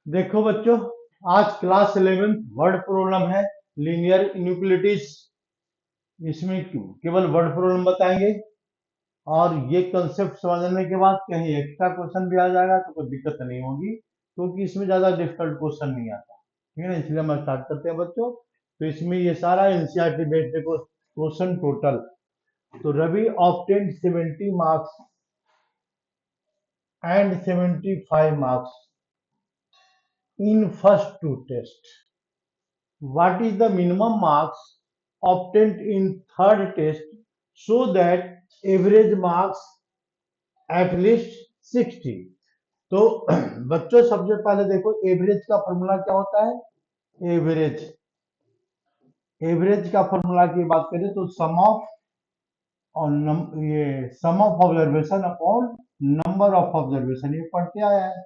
देखो बच्चों, आज क्लास 11 वर्ड प्रॉब्लम है, लीनियर इनइक्वालिटीज। इसमें केवल वर्ड प्रॉब्लम बताएंगे और ये कंसेप्ट समझने के बाद कहीं एक्स्ट्रा क्वेश्चन भी आ जाएगा तो कोई दिक्कत नहीं होगी, क्योंकि इसमें ज्यादा डिफिकल्ट क्वेश्चन नहीं आता। ठीक है ना, इसलिए हम स्टार्ट करते हैं बच्चों। तो इसमें ये सारा एनसीईआरटी बेस्ड देखो क्वेश्चन टोटल। तो Ravi obtained 70 marks and 75 marks in first two tests. What is the minimum marks obtained in third test so that average marks at least 60? तो बच्चों सबसे पहले देखो एवरेज का फॉर्मूला क्या होता है। एवरेज एवरेज का फॉर्मूला की बात करें तो सम ऑफ और ये sum of observation upon number of observation, ये पढ़ते आया है।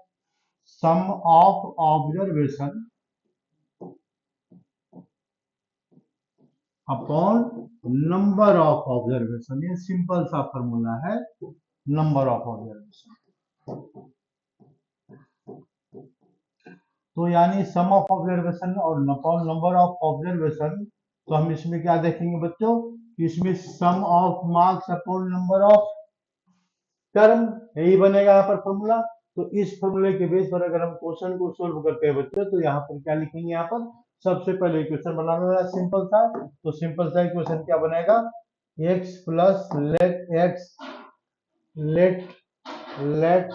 Sum of observation upon number of observation, ये सिंपल सा फॉर्मूला है नंबर ऑफ ऑब्जर्वेशन। तो यानी सम ऑफ ऑब्जर्वेशन और अपॉन नंबर ऑफ ऑब्जर्वेशन। तो हम इसमें क्या देखेंगे बच्चों, इसमें sum of marks upon number of term, यही बनेगा यहाँ पर फॉर्मूला। तो इस फॉर्मूले के बेस पर अगर हम क्वेश्चन को सोल्व करते हैं बच्चों, तो यहाँ पर क्या लिखेंगे, यहाँ पर सबसे पहले इक्वेशन बनाना है सिंपल सा। तो सिंपल सा इक्वेशन क्या बनेगा, x plus let let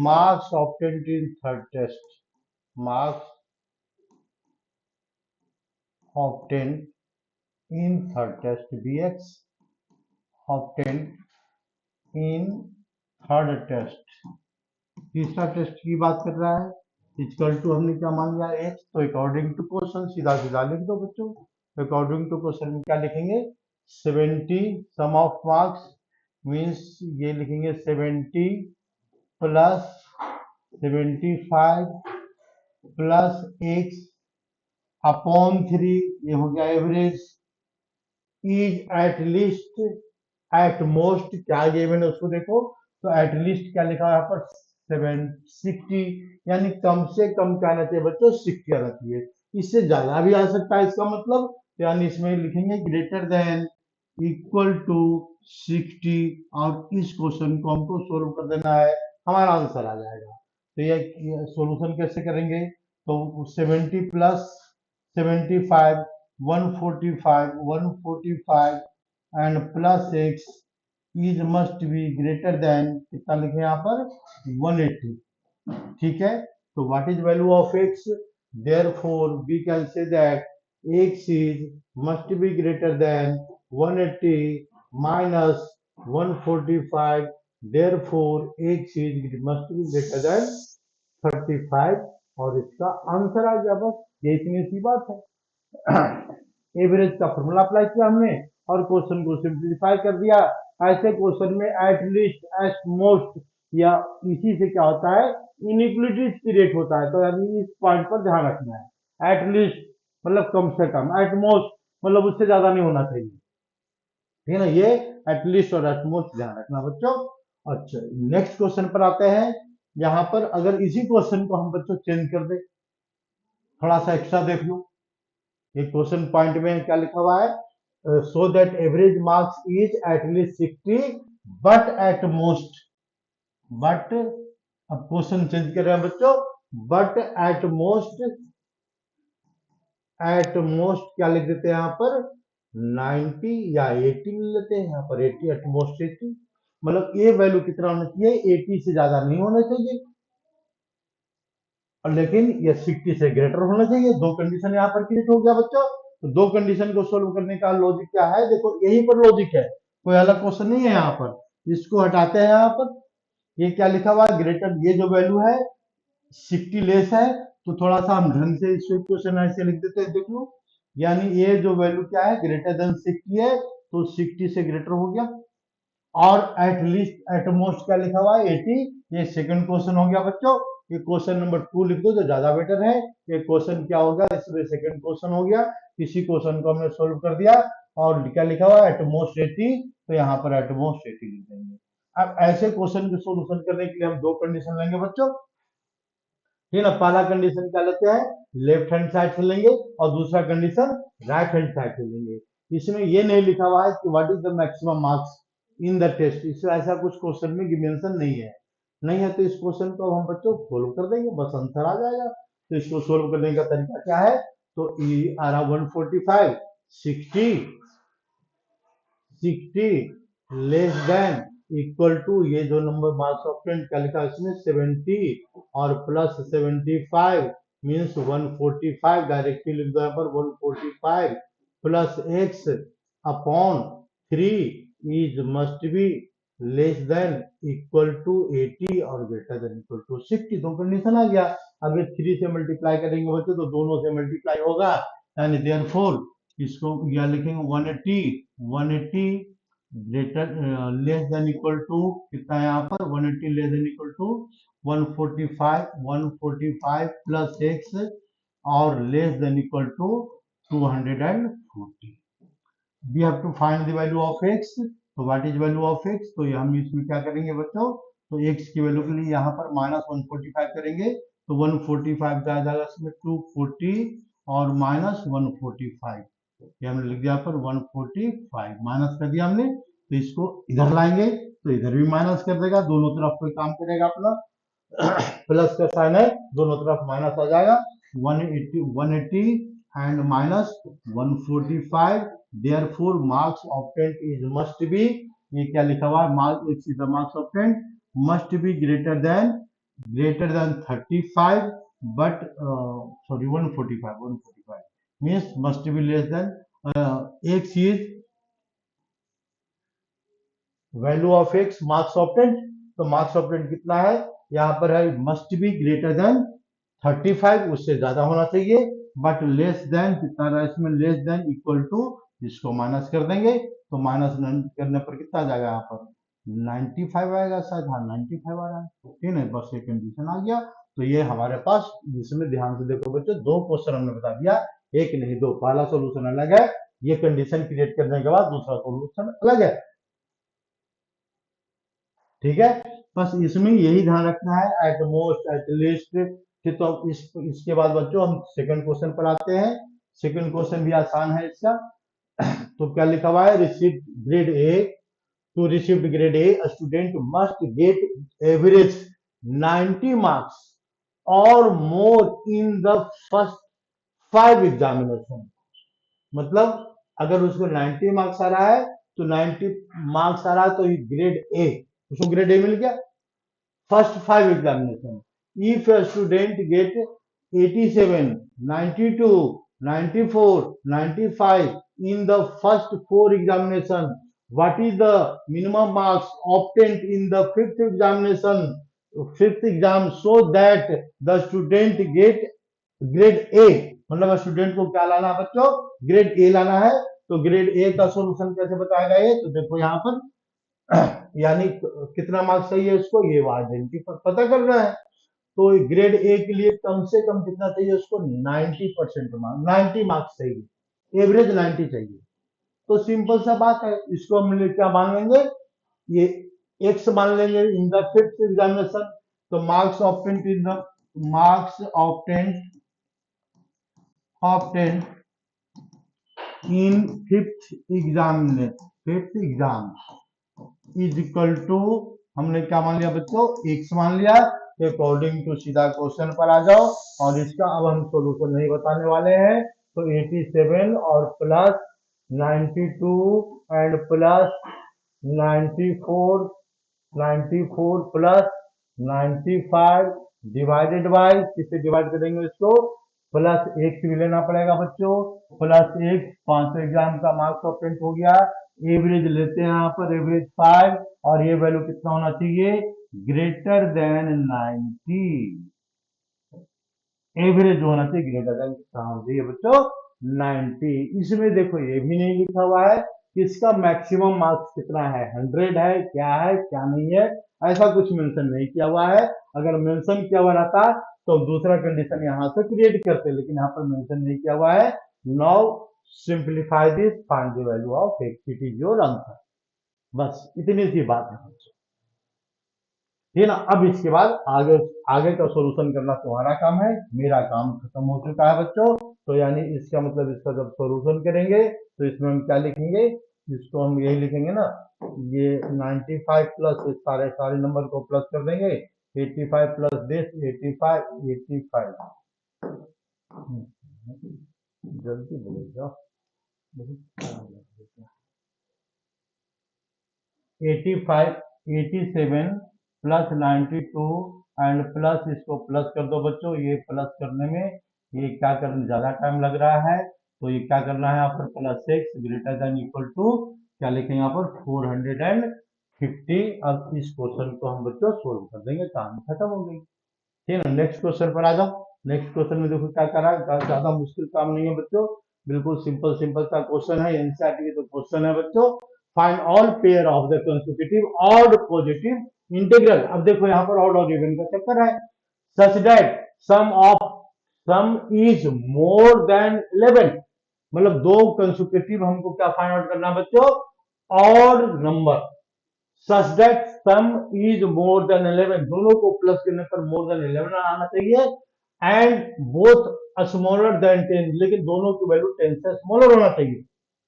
marks obtained in third test, marks obtained in third test, bx obtained in third test. तीसरा टेस्ट की बात कर रहा है, इक्वल टू हमने क्या मान लिया एच, तो अकॉर्डिंग टू क्वेश्चन सीधा सीधा लिख दो बच्चों। अकॉर्डिंग टू क्वेश्चन में क्या लिखेंगे, 70 सम ऑफ मार्क्स मीन्स ये लिखेंगे 70 प्लस 75 प्लस एक्स अपॉन 3, ये हो गया average, is at least at most, क्या ये मैंने उसको देखो, तो एट लीस्ट क्या लिखा है यहाँ पर 760, यानी कम से कम क्या आना चाहिए बच्चों, 60 आना चाहिए। इससे ज्यादा भी आ सकता है इसका मतलब, यानी इसमें लिखेंगे ग्रेटर देन इक्वल टू 60, और इस क्वेश्चन को हमको सोल्व कर देना है, हमारा आंसर आ जाएगा। तो ये सोल्यूशन कैसे करेंगे, तो 70 plus 75 145 and plus x is must be greater than, कितना लिखे यहाँ पर 180। ठीक है, तो what is value of x, therefore we can say that x is must be greater than 180 minus 145, therefore x is must be greater than 35, और इसका answer आ गया। बस ये इतनी सी बात है। एवरेज का फॉर्मूला अप्लाई किया हमने और क्वेश्चन को सिंप्लीफाई कर दिया। ऐसे क्वेश्चन में एट लीस्ट, एट मोस्ट, या इसी से क्या होता है, इनइक्वालिटीज क्रिएट होता है। तो यानी इस पॉइंट पर ध्यान रखना है। एट लीस्ट मतलब कम से कम, एट मोस्ट मतलब उससे ज्यादा नहीं होना चाहिए। ठीक है ना, ये एट लीस्ट और एट मोस्ट ध्यान रखना बच्चों। अच्छा, नेक्स्ट क्वेश्चन पर आते हैं। यहाँ पर अगर इसी क्वेश्चन को हम बच्चों चेंज कर दे, थोड़ा सा एक्स्ट्रा देख लो। ये क्वेश्चन पॉइंट में क्या लिखा हुआ है, so that average marks is at least 60 but at most, but अब क्वेश्चन चेंज कर रहे हैं बच्चों, बट एट मोस्ट क्या लिख देते हैं यहाँ पर 90 या 80 लिख लेते हैं यहाँ पर 80, एट मोस्ट 80, मतलब ये वैल्यू कितना होना चाहिए, 80 से ज्यादा नहीं होना चाहिए, और लेकिन ये 60 से ग्रेटर होना चाहिए। दो कंडीशन यहाँ पर क्रिएट हो गया बच्चों। तो दो कंडीशन को सोल्व करने का लॉजिक क्या है, देखो यही पर लॉजिक है, कोई अलग क्वेश्चन नहीं है यहाँ पर। इसको हटाते हैं, यहाँ पर ये क्या लिखा हुआ है, ग्रेटर, ये जो वैल्यू है 60 लेस है, तो थोड़ा सा हम ढंग से इस क्वेश्चन ऐसे लिख देते हैं, देख लो। यानी ये जो वैल्यू क्या है, ग्रेटर देन 60 है, तो 60 से ग्रेटर हो गया। और एट लीस्ट एट मोस्ट क्या लिखा हुआ है 80, ये सेकंड क्वेश्चन हो गया बच्चों। ये क्वेश्चन नंबर 2 लिख दो तो ज्यादा बेटर है। ये क्वेश्चन क्या होगा, इसमें सेकंड क्वेश्चन हो गया। इसी क्वेश्चन को हमने सोल्व कर दिया, और क्या लिखा हुआ है एट मोस्ट 80, तो यहाँ पर एट मोस्ट 80 लिख देंगे। अब ऐसे क्वेश्चन के सोल्यूशन करने के लिए हम दो कंडीशन लेंगे बच्चों। ठीक है ना। पहला कंडीशन क्या लेते हैं, लेफ्ट हैंड साइड से लेंगे और दूसरा कंडीशन राइट हैंड साइड से लेंगे। इसमें ये नहीं लिखा हुआ है कि what is the maximum marks in the test, इसमें ऐसा कुछ क्वेश्चन में मेंशन नहीं है तो इस क्वेश्चन को हम बच्चों सोल्व कर देंगे, बस आंसर आ जाएगा। तो इसको सोल्व करने का तरीका क्या है, तो ई आ रहा 145, 60 लेस देन इक्वल टू, ये जो नंबर मार्क्स ऑफ टेन क्या लिखा है इसमें 70 और प्लस 75 मीन्स 145, डायरेक्टली लिख दो यहाँ पर 145 plus x upon 3 is must be less than equal to 80 और ग्रेटर देन इक्वल टू 60। दो कंडीशन आ गया। अगर 3 से मल्टीप्लाई करेंगे बच्चों तो दोनों से मल्टीप्लाई होगा, यानी देयरफॉर इसको या लिखेंगे 180 greater less than equal to कितना है यहाँ पर 180 less than equal to 145 plus x और less than equal to 240। We have to find the value of x. तो what is value of x, तो ये हम इसमें क्या करेंगे बच्चों, तो एक्स की वैल्यू के लिए यहाँ पर माइनस 145 करेंगे तो 145 जाएगा इसमें 240 और माइनस 145, ये हमने लिख दिया पर 145 माइनस कर दिया हमने। तो इसको इधर लाएंगे तो इधर भी माइनस कर देगा, दोनों तरफ कोई काम करेगा अपना प्लस का साइन है, दोनों तरफ माइनस आ जाएगा। 180 and minus 145, therefore marks obtained is must B, ये क्या लिखा हुआ है, marks is the marks obtained must be greater than 35 but sorry 145 means must be less than x is value of x marks obtained. तो marks obtained कितना है, यहाँ पर है मस्ट बी ग्रेटर देन 35, उससे ज्यादा होना चाहिए, बट लेस देन कितना रहा इसमें, लेस देन इक्वल टू, इसको माइनस कर देंगे तो माइनस करने पर कितना आ जाएगा यहाँ पर 95 आएगा शायद, हाँ 95 आ रहा है, ठीक है। बस ये कंडीशन आ गया। तो ये हमारे पास, इसमें ध्यान से देखो बच्चों, दो क्वेश्चन हमने बता दिया, एक नहीं दो, पहला सोल्यूशन अलग है, ये कंडीशन क्रिएट करने के बाद दूसरा सोल्यूशन अलग है, ठीक है। बस इसमें यही ध्यान रखना है, एट मोस्ट एट लीस्ट। फिर तो इसके बाद बच्चों हम सेकंड क्वेश्चन पर आते हैं। सेकंड क्वेश्चन भी आसान है इसका। तो क्या लिखा हुआ है, receive grade A, to receive grade A student must get average 90 marks और more in the first 5 examination. मतलब अगर उसको 90 मार्क्स आ रहा है तो 90 मार्क्स आ रहा है तो ग्रेड ए, उसको ग्रेड ए मिल गया first 5 examination. If a student get 87, 92, 94, 95 in the first 4 examination, what is the minimum marks obtained in the 5th examination, 5th exam, so that the student get grade A. मतलब student को क्या लाना है बच्चों, grade A लाना है। तो grade A का सॉल्यूशन कैसे बताएगा ये, तो देखो यहाँ पर यानी कितना मार्क्स चाहिए इसको, ये आइडेंटिटी पर पता करना है। तो ग्रेड ए के लिए कम से कम कितना चाहिए उसको, 90% मार्क्स, 90 मार्क्स चाहिए, एवरेज 90 चाहिए। तो सिंपल सा बात है, इसको हम क्या मान लेंगे, ये एक्स मान लेंगे इन द 5th एग्जामिनेशन। तो marks obtained in the marks obtained in 5th exam is equal to, हमने क्या मान लिया बच्चों, एक्स मान लिया। तो अकॉर्डिंग टू सीधा क्वेश्चन पर आ जाओ, और इसका अब हम सोल्यूशन नहीं बताने वाले हैं। तो 87 और plus 92 and plus 94 plus 95 divided by, किससे डिवाइड करेंगे इसको, प्लस एक्स भी लेना पड़ेगा बच्चों, प्लस एक्स 500 एग्जाम का मार्क्स ऑब्टेन हो गया। एवरेज लेते हैं यहाँ पर, एवरेज 5, और ये वैल्यू कितना होना चाहिए, ग्रेटर देन 90, एवरेज होना चाहिए ग्रेटर देन कितना होना चाहिए बच्चों, 90। इसमें देखो ये भी नहीं लिखा हुआ है कि इसका मैक्सिमम मार्क्स कितना है, 100 है क्या नहीं है, ऐसा कुछ मेंशन नहीं किया हुआ है। अगर मेंशन किया हुआ रहता तो दूसरा कंडीशन यहाँ से क्रिएट करते, लेकिन यहाँ पर मेंशन नहीं किया हुआ है। Now simplify this, find the value of x, it is your answer. बस इतनी सी बात है। ठीक है ना। अब इसके बाद आगे आगे का सॉल्यूशन करना तुम्हारा काम है, मेरा काम खत्म हो चुका है बच्चों। तो यानी इसका मतलब इसका जब सॉल्यूशन करेंगे तो इसमें हम क्या लिखेंगे, इसको हम यही लिखेंगे ना, ये 95 प्लस सारे सारे नंबर को प्लस कर देंगे, 85 प्लस दिस 85 85। जल्दी बोलेगा, बहुत टाइम लगेगा। 85 87 प्लस 92 एंड प्लस इसको प्लस कर दो बच्चों, ये प्लस करने में ये क्या करने ज्यादा टाइम लग रहा है, तो ये क्या करना है यहाँ पर, plus x greater than equal to क्या लिखेंगे यहाँ पर 450। अब इस क्वेश्चन को हम बच्चों सोल्व कर देंगे, कहानी खत्म हो गई। ठीक है ना। नेक्स्ट क्वेश्चन पर आ जाओ। नेक्स्ट क्वेश्चन में देखो क्या करा है, ज्यादा मुश्किल काम नहीं है बच्चों, बिल्कुल सिंपल सिंपल सा क्वेश्चन है, एनसीईआरटी की तो क्वेश्चन है बच्चों। Find all pair of the consecutive odd positive integral. अब देखो यहाँ पर ऑड और इवन का चक्कर है, such that sum of sum is more than 11, मतलब दो कंसेक्यूटिव हमको क्या फाइंड आउट करना है बच्चों, odd number, such that some is more than 11, दोनों को प्लस करने पर मोर देन 11 आना चाहिए, एंड बोथ स्मॉलर देन 10, लेकिन दोनों की वैल्यू 10 से स्मॉलर होना चाहिए,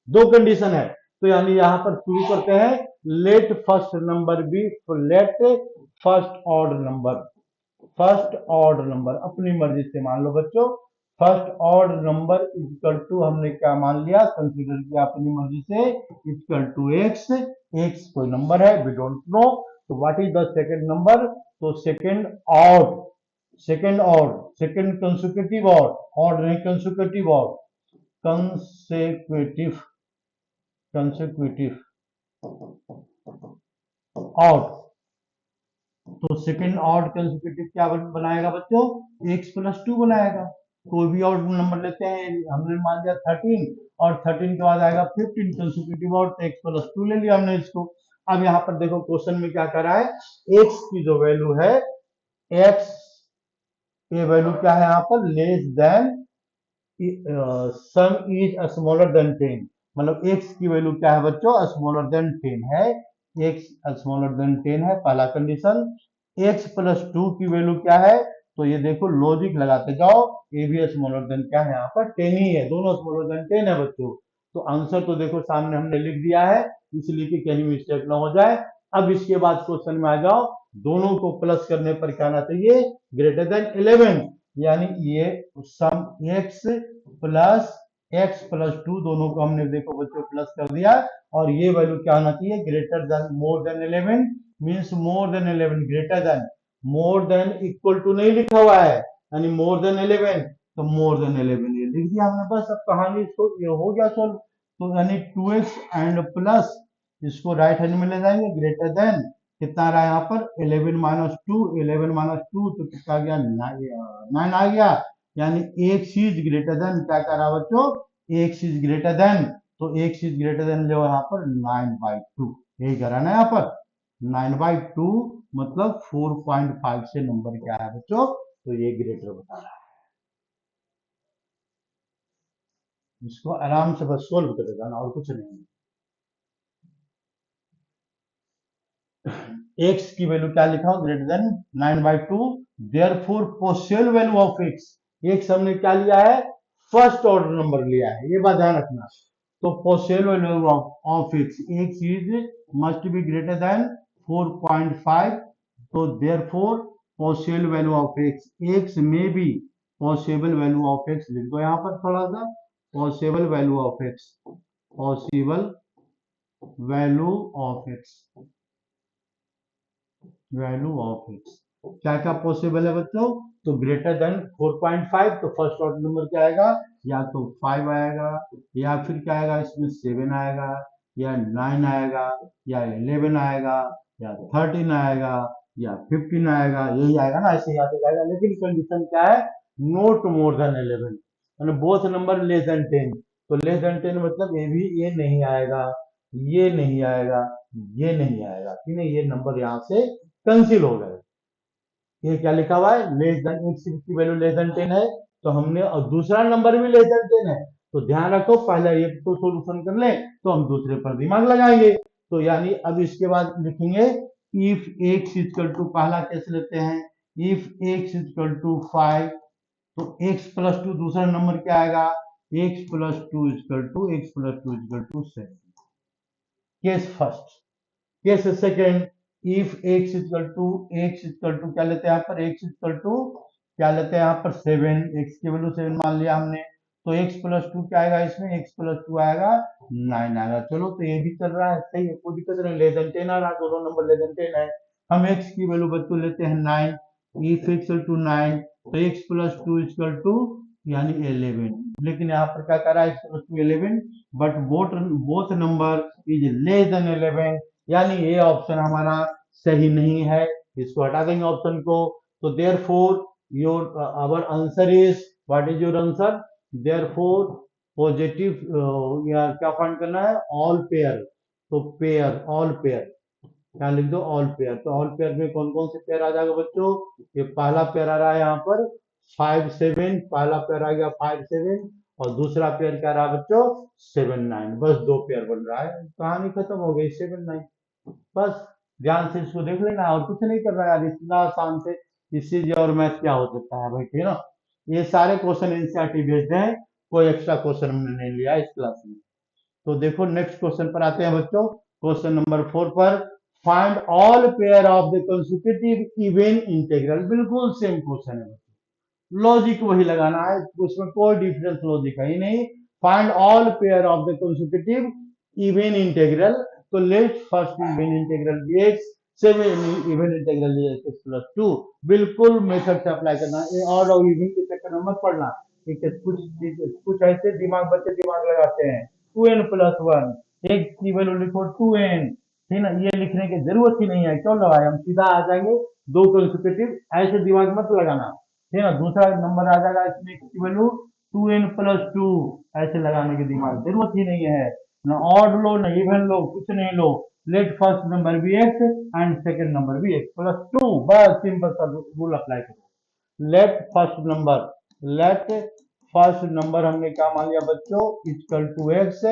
दो कंडीशन है। तो यानी यहां पर शुरू करते हैं, let first number be, let first order number, first order number अपनी मर्जी से मान लो बच्चों, first order number equal to हमने क्या मान लिया, कंसीडर किया अपनी मर्जी से, इक्वल टू एक्स, एक्स कोई नंबर है वी डोंट नो, तो what is the second number, तो second odd, second odd, second consecutive odd, odd नहीं consecutive odd, consecutive, consecutive odd, तो सेकंड ऑड कंसेक्यूटिव क्या बनाएगा बच्चों, एक्स प्लस टू बनाएगा। कोई भी ऑड नंबर लेते हैं, हमने मान लिया 13, और 13 के बाद आएगा 15, कंसेक्यूटिव ऑड, तो एक्स प्लस टू ले लिया हमने इसको। अब यहाँ पर देखो क्वेश्चन में क्या कर रहा है, एक्स की जो वैल्यू है, एक्स ये वैल्यू क्या है यहाँ पर, less then some is smaller than 10, मतलब x की वैल्यू क्या है बच्चों, स्मॉलर देन 10 है, x स्मॉलर देन 10 है पहला कंडीशन। x प्लस 2 की वैल्यू क्या है, तो ये देखो लॉजिक लगाते जाओ, ये भी स्मॉलर देन क्या है यहाँ पर 10 ही है, दोनों स्मॉलर देन 10 है बच्चों। तो आंसर तो देखो सामने हमने लिख दिया है, इसलिए कि कहीं मिस्टेक ना हो जाए। अब इसके बाद क्वेश्चन में आ जाओ, दोनों को प्लस करने पर क्या आना चाहिए, ग्रेटर देन 11, यानी ये sum x plus x plus two, दोनों को हमने देखो बच्चों प्लस कर दिया, और ये वैल्यू क्या आना चाहिए, greater than more than 11, means more than 11, greater than, more than equal to नहीं लिखा हुआ है, यानी मोर देन 11, तो मोर देन 11 ये लिख दिया हमने, बस अब कहानी इसको ये हो गया सोल्व। तो यानी 2x एंड प्लस इसको राइट हैंड में ले जाएंगे, ग्रेटर देन कितना आ रहा है यहाँ पर 11 माइनस टू, 11 माइनस टू तो कितना आ गया 9 आ गया, यानी एक चीज ग्रेटर देन क्या कर रहा है बच्चों, एक चीज ग्रेटर देन, तो एक चीज ग्रेटर देन जो यहाँ पर 9/2, यही करा ना यहाँ पर 9/2, मतलब 4.5 से नंबर क्या है बच्चों, तो ये ग्रेटर बता रहा है। इसको आराम से बस सोल्व कर देना और कुछ नहीं। एक्स की वैल्यू क्या लिखा हो, greater than 9/2, therefore possible value of x, x हमने क्या लिया है, फर्स्ट ऑर्डर नंबर लिया है, ये बात ध्यान रखना। तो possible value of x, x is must be greater than 4.5, तो therefore possible value of x, x में be possible value of x लिख दो यहाँ पर थोड़ा सा, possible value of x, possible value of x, value of x क्या क्या पॉसिबल है बच्चों, तो ग्रेटर देन 4.5, तो फर्स्ट ऑर्डर नंबर क्या आएगा, या तो 5 आएगा, या फिर क्या आएगा इसमें 7 आएगा, या 9 आएगा, या 11 आएगा, या 13 आएगा, या 15 आएगा, यही आएगा ना, ऐसे ही आते जाएगा, लेकिन कंडीशन क्या है, नोट मोर देन 11, मतलब बोथ नंबर लेस देन 10, तो लेस देन 10 मतलब ये भी ये नहीं आएगा, ये नहीं आएगा, ये नहीं आएगा, कि नहीं ये नंबर यहाँ से कैंसिल हो गए। ये क्या लिखा हुआ है, लेस देन एक्स की वैल्यू लेस देन 10 है, तो हमने, और दूसरा नंबर भी लेस देन 10 है, तो ध्यान रखो पहले ये तो सोल्यूशन कर ले, तो हम दूसरे पर दिमाग लगाएंगे। तो यानी अब इसके बाद लिखेंगे इफ x इक्वल टू पहला केस लेते हैं, इफ x इक्वल टू 5, तो x प्लस 2 दूसरा नंबर क्या आएगा, x plus 2 equal to x plus 2 equal to 7। Case first. Case second, if x equal to क्या लेते हैं यहाँ पर, x इक्वल टू क्या लेते हैं यहाँ पर 7, x की वैल्यू 7 मान लिया हमने, तो x प्लस 2 क्या आएगा इसमें, x प्लस 2 आएगा 9 आएगा। चलो तो ये भी चल रहा है, सही है, कोई दिक्कत नहीं, लेस देन 10 आ रहा है, दोनों नंबर लेस देन 10 है। हम x की वैल्यू बच्चों लेते हैं 9, इफ x इक्वल टू 9, तो x प्लस 2 इक्वल टू यानी 11, लेकिन यहाँ पर क्या कर रहा है, x plus 2 11, but both number is less than 11, यानी ये ऑप्शन हमारा सही नहीं है, इसको हटा देंगे ऑप्शन को। तो therefore your our answer is, what is your answer, therefore positive या क्या फाइंड करना है, ऑल पेयर। तो पेयर, ऑल पेयर, क्या लिख दो, ऑल पेयर। तो ऑल पेयर में कौन कौन से पेयर आ जाएगा बच्चों, ये पहला पेयर आ रहा है यहाँ पर 5 7, पहला पेयर आ गया 5 7, और दूसरा पेयर क्या रहा बच्चों 7 9, बस दो पेयर बन रहा है, कहानी खत्म हो गई 7 9। बस ध्यान से इसको देख लेना और कुछ नहीं कर रहा है यार, इतना आसान से इससे और मैथ क्या हो सकता है भाई, ठीक है ना। ये सारे क्वेश्चन एनसीईआरटी बेस्ड हैं, कोई एक्स्ट्रा क्वेश्चन हमने नहीं लिया इस क्लास में। तो देखो नेक्स्ट क्वेश्चन पर आते हैं बच्चों, क्वेश्चन नंबर 4 पर, find all pair of the consecutive even integral. बिल्कुल सेम क्वेश्चन है, लॉजिक वही लगाना है, उसमें कोई डिफरेंस लॉजिक है ही नहीं। Find all pair of the consecutive even integral, तो let first even integral dx, seven even integral dx plus 2, बिल्कुल मेथड से अप्लाई करना है, ऑड और इवन के चक्कर में मत पड़ना, ठीक है। कुछ ऐसे दिमाग बच्चे दिमाग लगाते हैं, 2n प्लस 1, एक की वैल्यू लिखो 2n, ठीक ना, ये लिखने की जरूरत ही नहीं है, क्यों लगाए, हम सीधा आ जाएंगे दो कंसेक्यूटिव, ऐसे दिमाग मत लगाना, ठीक है ना। दूसरा नंबर आ जाएगा इसमें की वैल्यू 2n प्लस 2, ऐसे लगाने की दिमाग जरूरत ही नहीं है, ना ऑड लो ना इवन लो, कुछ नहीं लो, let first number be x and second number be x plus 2, बस सिंपल सा रूल अप्लाई करो। लेट फर्स्ट नंबर हमने क्या मान लिया बच्चों, equal to x,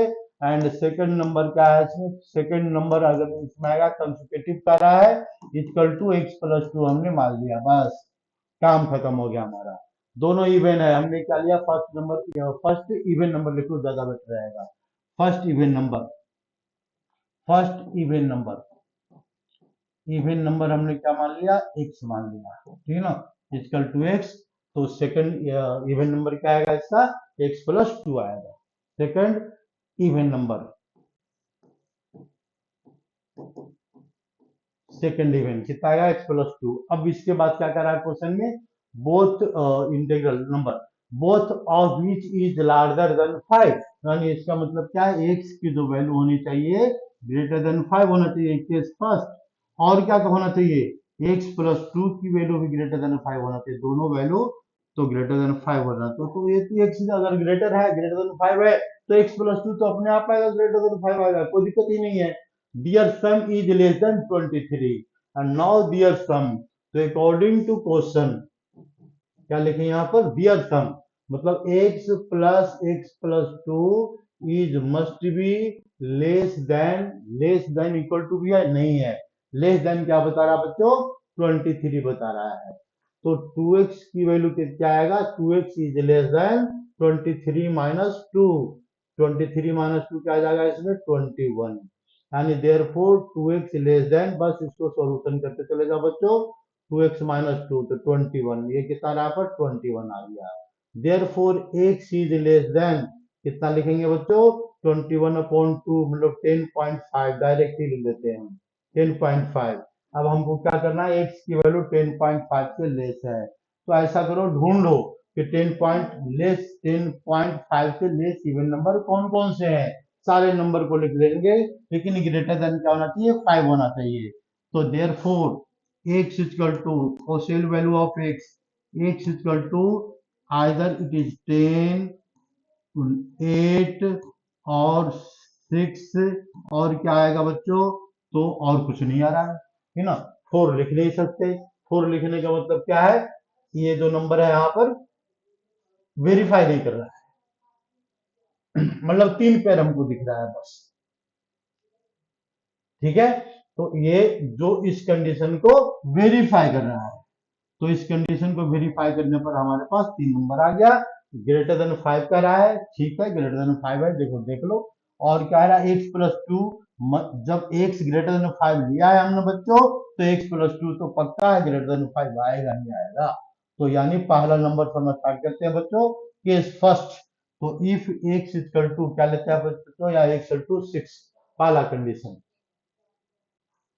and second number क्या है इसमें, सेकंड नंबर अगर इसमें आएगा कंसेक्यूटिव का रहा है, इक्वल टू एक्स प्लस 2 हमने मान लिया, बस काम खत्म हो गया हमारा। दोनों इवन है, हमने क्या लिया, first number, first even number लिखो ज्यादा बेटर रहेगा। First even number, first even number हमने क्या मान लिया, एक्स मान लिया, ठीक है ना, इक्वल टू एक्स। तो सेकंड इवन नंबर क्या आएगा इसका, एक्स प्लस 2 आएगा, second even number, second event कितना आएगा, एक्स प्लस 2। अब इसके बाद क्या कर रहा है क्वेश्चन में, both integral number, both of which is larger than 5, यानी इसका मतलब क्या है, एक्स की जो वैल्यू होनी चाहिए ग्रेटर देन 5 होना चाहिए, केस फर्स्ट, और क्या होना चाहिए, एक्स प्लस 2 की वैल्यू भी ग्रेटर देन 5 होना चाहिए, दोनों वैल्यू तो ग्रेटर देन 5 होना, तो ये एक्स अगर ग्रेटर है, ग्रेटर देन 5 है, तो एक्स प्लस 2 तो अपने आप आएगा, ग्रेटर देन 5 आएगा, कोई दिक्कत ही नहीं है। Dear sum is less than 23, and now dear sum, तो according to question क्या लिखे यहाँ पर, dear sum मतलब x plus 2 is must be less than equal to भी है, नहीं है, लेस देन क्या बता रहा है बच्चों, 23 बता रहा है, तो 2x की वैल्यू क्या आएगा, 2x is less than 23 minus 2, 23 minus 2 क्या आ जाएगा इसमें 21, यानी देयरफॉर 2x लेस देन, बस इसको सॉल्यूशन करते चले जाओ बच्चों, 2x माइनस 2 तो 21, ये कितना रहा पर 21 आ गया, therefore x is less than, कितना लिखेंगे बच्चों 21 अपॉन 2 मतलब 10.5, डायरेक्ट ही लिख देते हैं हम 10.5। अब हमको क्या करना है, x की वैल्यू 10.5 से लेस है, तो ऐसा करो ढूंढो कि 10.5 से लेस इवन नंबर कौन कौन से हैं, सारे नंबर को लिख लेंगे, लेकिन ग्रेटर देन क्या होना चाहिए, 5 होना चाहिए। तो therefore x equal to possible value of x equal to either it is 10, 8 और 6, और क्या आएगा बच्चों, तो और कुछ नहीं आ रहा है ना, 4 लिख नहीं सकते, 4 लिखने का मतलब क्या है, ये जो नंबर है यहाँ पर वेरीफाई नहीं कर रहा है मतलब 3 पेयर हमको दिख रहा है बस, ठीक है। तो ये जो इस कंडीशन को वेरीफाई कर रहा है, तो इस कंडीशन को वेरीफाई करने पर हमारे पास 3 नंबर आ गया। ग्रेटर देन 5 कह रहा है, ठीक है, ग्रेटर देन 5 है, देखो देख लो। और कह रहा है x+2, जब x ग्रेटर देन 5 लिया है हमने बच्चों, तो x+2 तो पक्का है, ग्रेटर देन 5 आएगा ही आएगा। तो यानी पहला नंबर से हम स्टार्ट करते हैं बच्चों, केस फर्स्ट। तो इफ x इक्वल टू क्या लेते हैं बच्चों, या x इक्वल टू 6, पहला कंडीशन।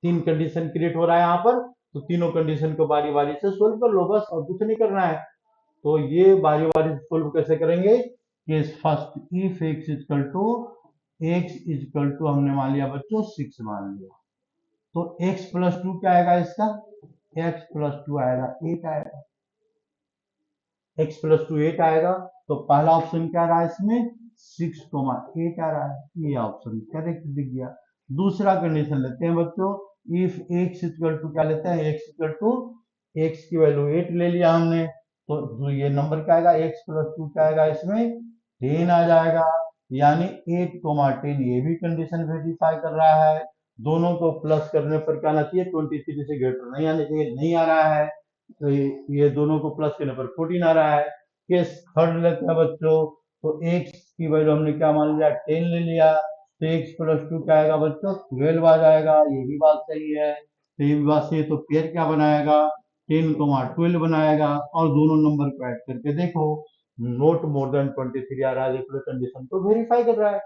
3 कंडीशन क्रिएट हो रहा है यहाँ पर, तो तीनों कंडीशन को बारी बारी से सोल्व कर लो, बस और कुछ नहीं करना है। तो ये बारी बारी से सोल्व कैसे करेंगे, case first, if x equal to हमने मान लिया बच्चों 6 मान लिया, तो x+2 क्या आएगा इसका, x+2 आएगा 8 आएगा, x+2 8 आएगा। तो पहला ऑप्शन क्या रहा है इसमें, 6,8 आ रहा है, ये ऑप्शन करेक्ट दिख गया। दूसरा कंडीशन लेते हैं बच्चों, इफ x इक्वल टू क्या लेते हैं, x इक्वल टू x की वैल्यू 8 ले लिया हमने, तो ये नंबर क्या आएगा, x+2 क्या आएगा इसमें 10 आ जाएगा। यानी 8,10 ये भी कंडीशन वेरीफाई कर रहा है। दोनों को प्लस करने पर क्या आना चाहिए, 23 से ग्रेटर नहीं आने चाहिए, नहीं आ रहा है। तो ये दोनों को प्लस करने पर 14 आ रहा है। केस थर्ड लेते हैं बच्चों, तो x की वैल्यू हमने क्या मान लिया, 10 ले लिया, तो x+2 क्या आएगा बच्चों, 12 आ जाएगा, ये भी बात सही है। तो ये भी बात सही है, तो पेयर क्या बनाएगा, 10,12 बनाएगा, और दोनों नंबर को ऐड करके देखो, नोट मोर देन 23 आ रहा है, देखो कंडीशन को वेरीफाई कर रहा है,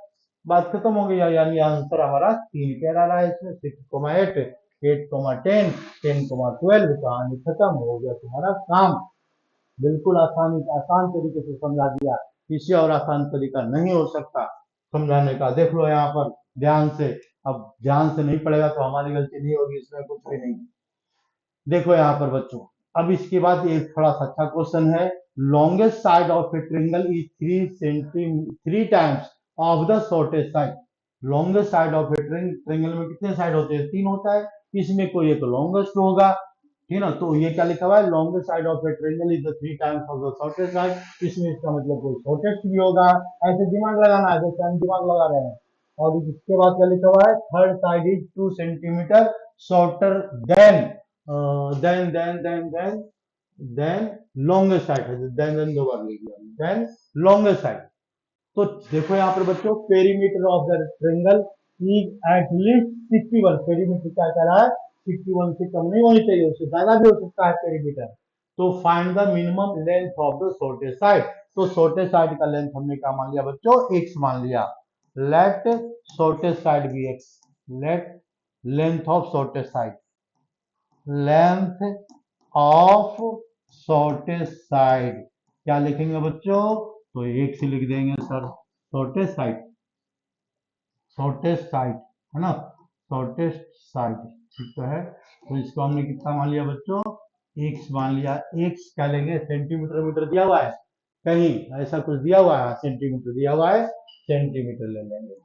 बात खत्म हो गई। यानी आंसर हमारा 3 कह रहा है इसमें, 6,8, 8,10, 10,12, कहानी खत्म हो गया तुम्हारा काम। बिल्कुल आसान तरीके से समझा दिया, इससे और आसान तरीका नहीं हो सकता समझाने का। देख लो यहाँ पर ध्यान से, अब ध्यान से नहीं पड़ेगा तो हमारी गलती नहीं होगी, इसमें कुछ भी नहीं। देखो यहाँ पर बच्चों, अब इसके बाद एक थोड़ा सा अच्छा क्वेश्चन है, longest side of A triangle is 3 times of the shortest side. Longest side of A triangle में कितने साइड होते हैं, 3 होता है, इसमें कोई एक लॉन्गेस्ट होगा, ठीक है ना। तो ये क्या लिखा हुआ है, longest side of A triangle is the 3 times of the shortest side, इसमें इसका मतलब कोई शॉर्टेस्ट भी होगा। ऐसे दिमाग लगाना है, जैसे हम दिमाग लगा रहे हैं। और इसके बाद क्या लिखा हुआ है, third side is 2 centimetre shorter than than longest side है, देन 2 बार लिख दिया, देन लॉन्गेस्ट साइड। तो देखो यहाँ पर बच्चों, perimeter of the triangle is at least 61, perimeter क्या कह रहा है, 61 से कम नहीं होनी चाहिए, उससे ज्यादा भी हो सकता है पेरीमीटर। तो find the minimum length of the shortest side, तो शॉर्टेस्ट साइड का लेंथ हमने क्या मान लिया बच्चों, x मान लिया। लेट शॉर्टेस्ट साइड भी x, late length of shortest side, length of shortest side क्या लिखेंगे बच्चों, तो एक से लिख देंगे sir, shortest side, shortest side है ना, शॉर्टेस्ट साइड, ठीक तो है। तो इसको हमने कितना मान लिया बच्चों, x मान लिया। x क्या लेंगे, सेंटीमीटर मीटर दिया हुआ है कहीं, ऐसा कुछ दिया हुआ है, सेंटीमीटर दिया हुआ है, सेंटीमीटर ले लेंगे।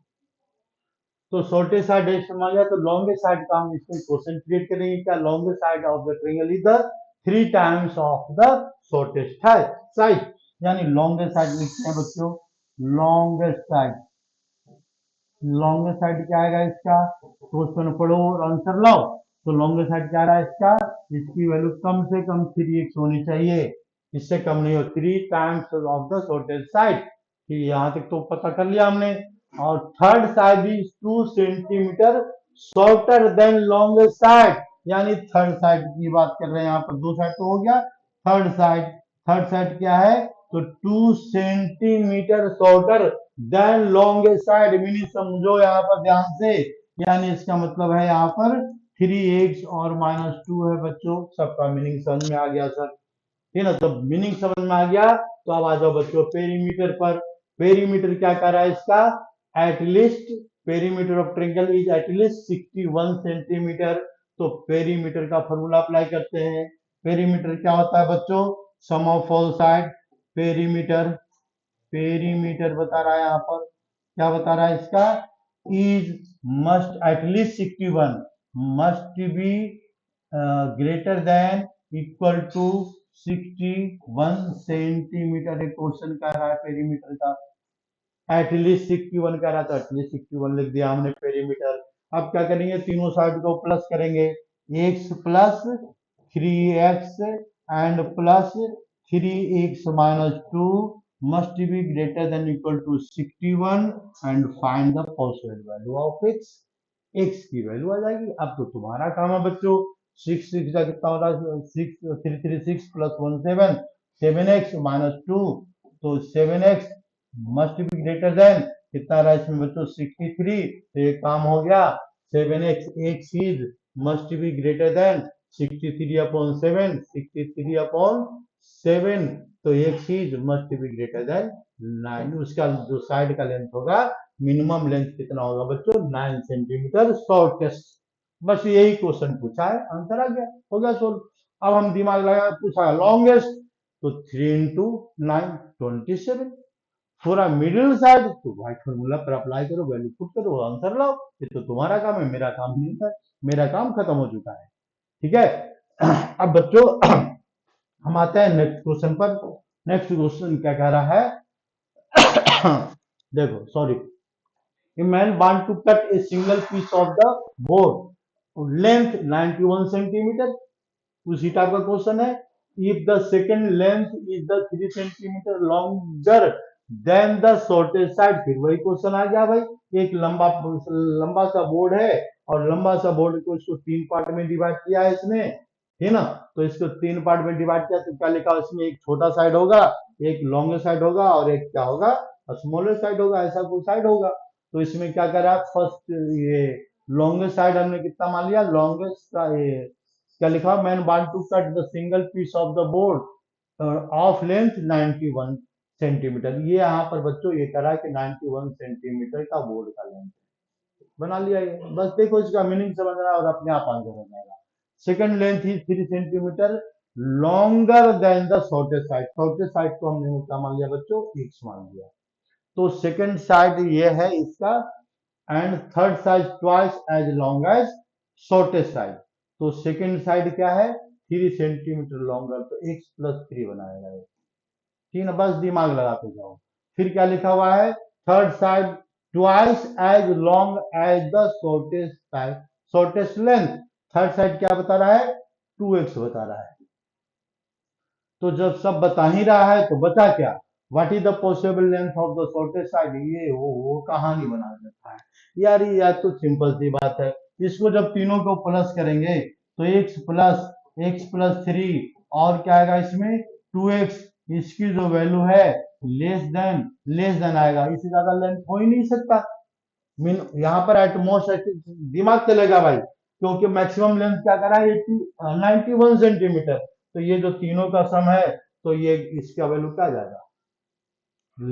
तो शॉर्टेस्ट साइड x मान लिया, तो लॉन्गेस्ट साइड का हम इसमें क्वेश्चन क्रिएट करेंगे, क्या longest side of the triangle is the 3 times of the shortest side, यानी लॉन्गेस्ट साइड लिखते हैं बच्चों, लॉन्गेस्ट साइड, लॉन्गेस्ट साइड क्या आएगा इसका, क्वेश्चन पढ़ो और आंसर लाओ। तो लॉन्गेस्ट साइड क्या रहा है इसका, इसकी वैल्यू कम से कम 3x होनी चाहिए, इससे कम नहीं हो, 3 times of the shortest side. ठीक, यहाँ तक तो पता कर लिया हमने। और third side is 2 centimetre shorter then longest side, यानी थर्ड साइड की बात कर रहे हैं, यहाँ पर 2 साइड तो हो गया, थर्ड साइड, थर्ड साइड क्या है, तो 2 centimetre shorter then longest side, meaning समझो यहाँ पर ध्यान से, यानी इसका मतलब है यहाँ पर 3x और -2 है बच्चों, सबका मीनिंग समझ में आ गया सर, ठीक है ना। तो मीनिंग समझ में आ गया, तो अब आ जाओ बच्चों पेरीमीटर पर। पेरीमीटर क्या कर रहा है इसका, at least perimeter of triangle is at least 61 centimetre. तो पेरीमीटर का फॉर्मूला अप्लाई करते हैं। पेरीमीटर क्या होता है बच्चों, sum of all side, perimeter, perimeter बता रहा है यहाँ पर, क्या बता रहा है इसका, is must at least 61, must be greater than equal to 61 centimetre, एक क्वेश्चन कह रहा है पेरीमीटर का, एटलीस्ट 61 कह रहा था, एटलीस्ट 61 लिख दिया हमने पेरीमीटर। अब क्या करेंगे, तीनों साइड को प्लस करेंगे, x plus 3x and plus 3x minus 2 must be greater than equal to 61 and find the possible value of x की वैल्यू आ जाएगी। अब तो तुम्हारा काम है बच्चों, 6 6 का कितना हो रहा है, 6 3 3 6 प्लस 1 7 7x माइनस 2, तो 7x must be greater than कितना रहा इसमें बच्चों 63, तो ये काम हो गया 7x x is must be greater then 63 upon 7, 63 upon 7, तो x is must be greater then 9, उसका जो साइड का लेंथ होगा मिनिमम लेंथ कितना होगा बच्चों 9 सेंटीमीटर शॉर्टेस्ट। बस यही क्वेश्चन पूछा है, आंसर आ गया, हो गया सोल्व। अब हम दिमाग लगा पूछा लॉन्गेस्ट, तो 3 इंटू 9 27, पूरा मिडिल साइड तो व्हाइट फॉर्मूला पर अप्लाई करो, वैल्यू पुट करो, आंसर लाओ। ये तो तुम्हारा काम है, मेरा काम नहीं है, मेरा काम खत्म हो चुका है। ठीक है, अब बच्चों हम आते हैं नेक्स्ट क्वेश्चन पर। नेक्स्ट क्वेश्चन क्या कह रहा है देखो sorry, a man want to cut a single piece of the board length 91 centimeter, उसी टाइप का क्वेश्चन है। If the second length is the 3 centimetre longer than the shortest side, फिर वही क्वेश्चन आ गया भाई, एक लंबा लंबा सा बोर्ड है और लंबा सा बोर्ड को इसको 3 पार्ट में डिवाइड किया है इसने, है ना, तो इसको 3 पार्ट में डिवाइड किया तो क्या लिखा इसमें, एक छोटा साइड होगा, एक लॉन्गर साइड होगा और एक क्या होगा स्मॉलर साइड होगा, ऐसा कोई साइड होगा। तो इसमें क्या करा, फर्स्ट ये लॉन्गेस्ट साइड हमने कितना मान लिया, लॉन्गेस्ट ये क्या लिखा, man want to cut the single piece of the board of length 91 centimetre, ये यहाँ पर बच्चों ये करा कि 91 सेंटीमीटर का बोर्ड का लेंथ बना लिया ये, बस देखो इसका मीनिंग समझना और अपने आप आंसर हो जाएगा। Second length is 3 centimetre longer than the shortest side, shortest side को हमने क्या मान लिया बच्चों, x मान लिया, तो सेकंड साइड ये है इसका, and third side twice as long as shortest side, तो सेकंड साइड क्या है 3 सेंटीमीटर लॉन्गर, तो x प्लस 3 बनाएगा, ठीक है, बस दिमाग लगाते जाओ। फिर क्या लिखा हुआ है, third side twice as long as the shortest side, shortest length, third side क्या बता रहा है 2x बता रहा है, तो जब सब बता ही रहा है तो बचा क्या, what is the possible length of the shortest side, ये वो कहानी बना देता है यार, ये यार तो सिंपल सी बात है, इसको जब तीनों को प्लस करेंगे तो x प्लस 3 और क्या आएगा इसमें 2x, इसकी जो वैल्यू है लेस देन आएगा, इससे ज्यादा लेंथ हो ही नहीं सकता। मीन यहाँ पर एटमोस्ट दिमाग चलेगा भाई, क्योंकि मैक्सिमम लेंथ क्या करा है 91 सेंटीमीटर, तो ये जो तीनों का सम है तो ये इसका वैल्यू क्या जाएगा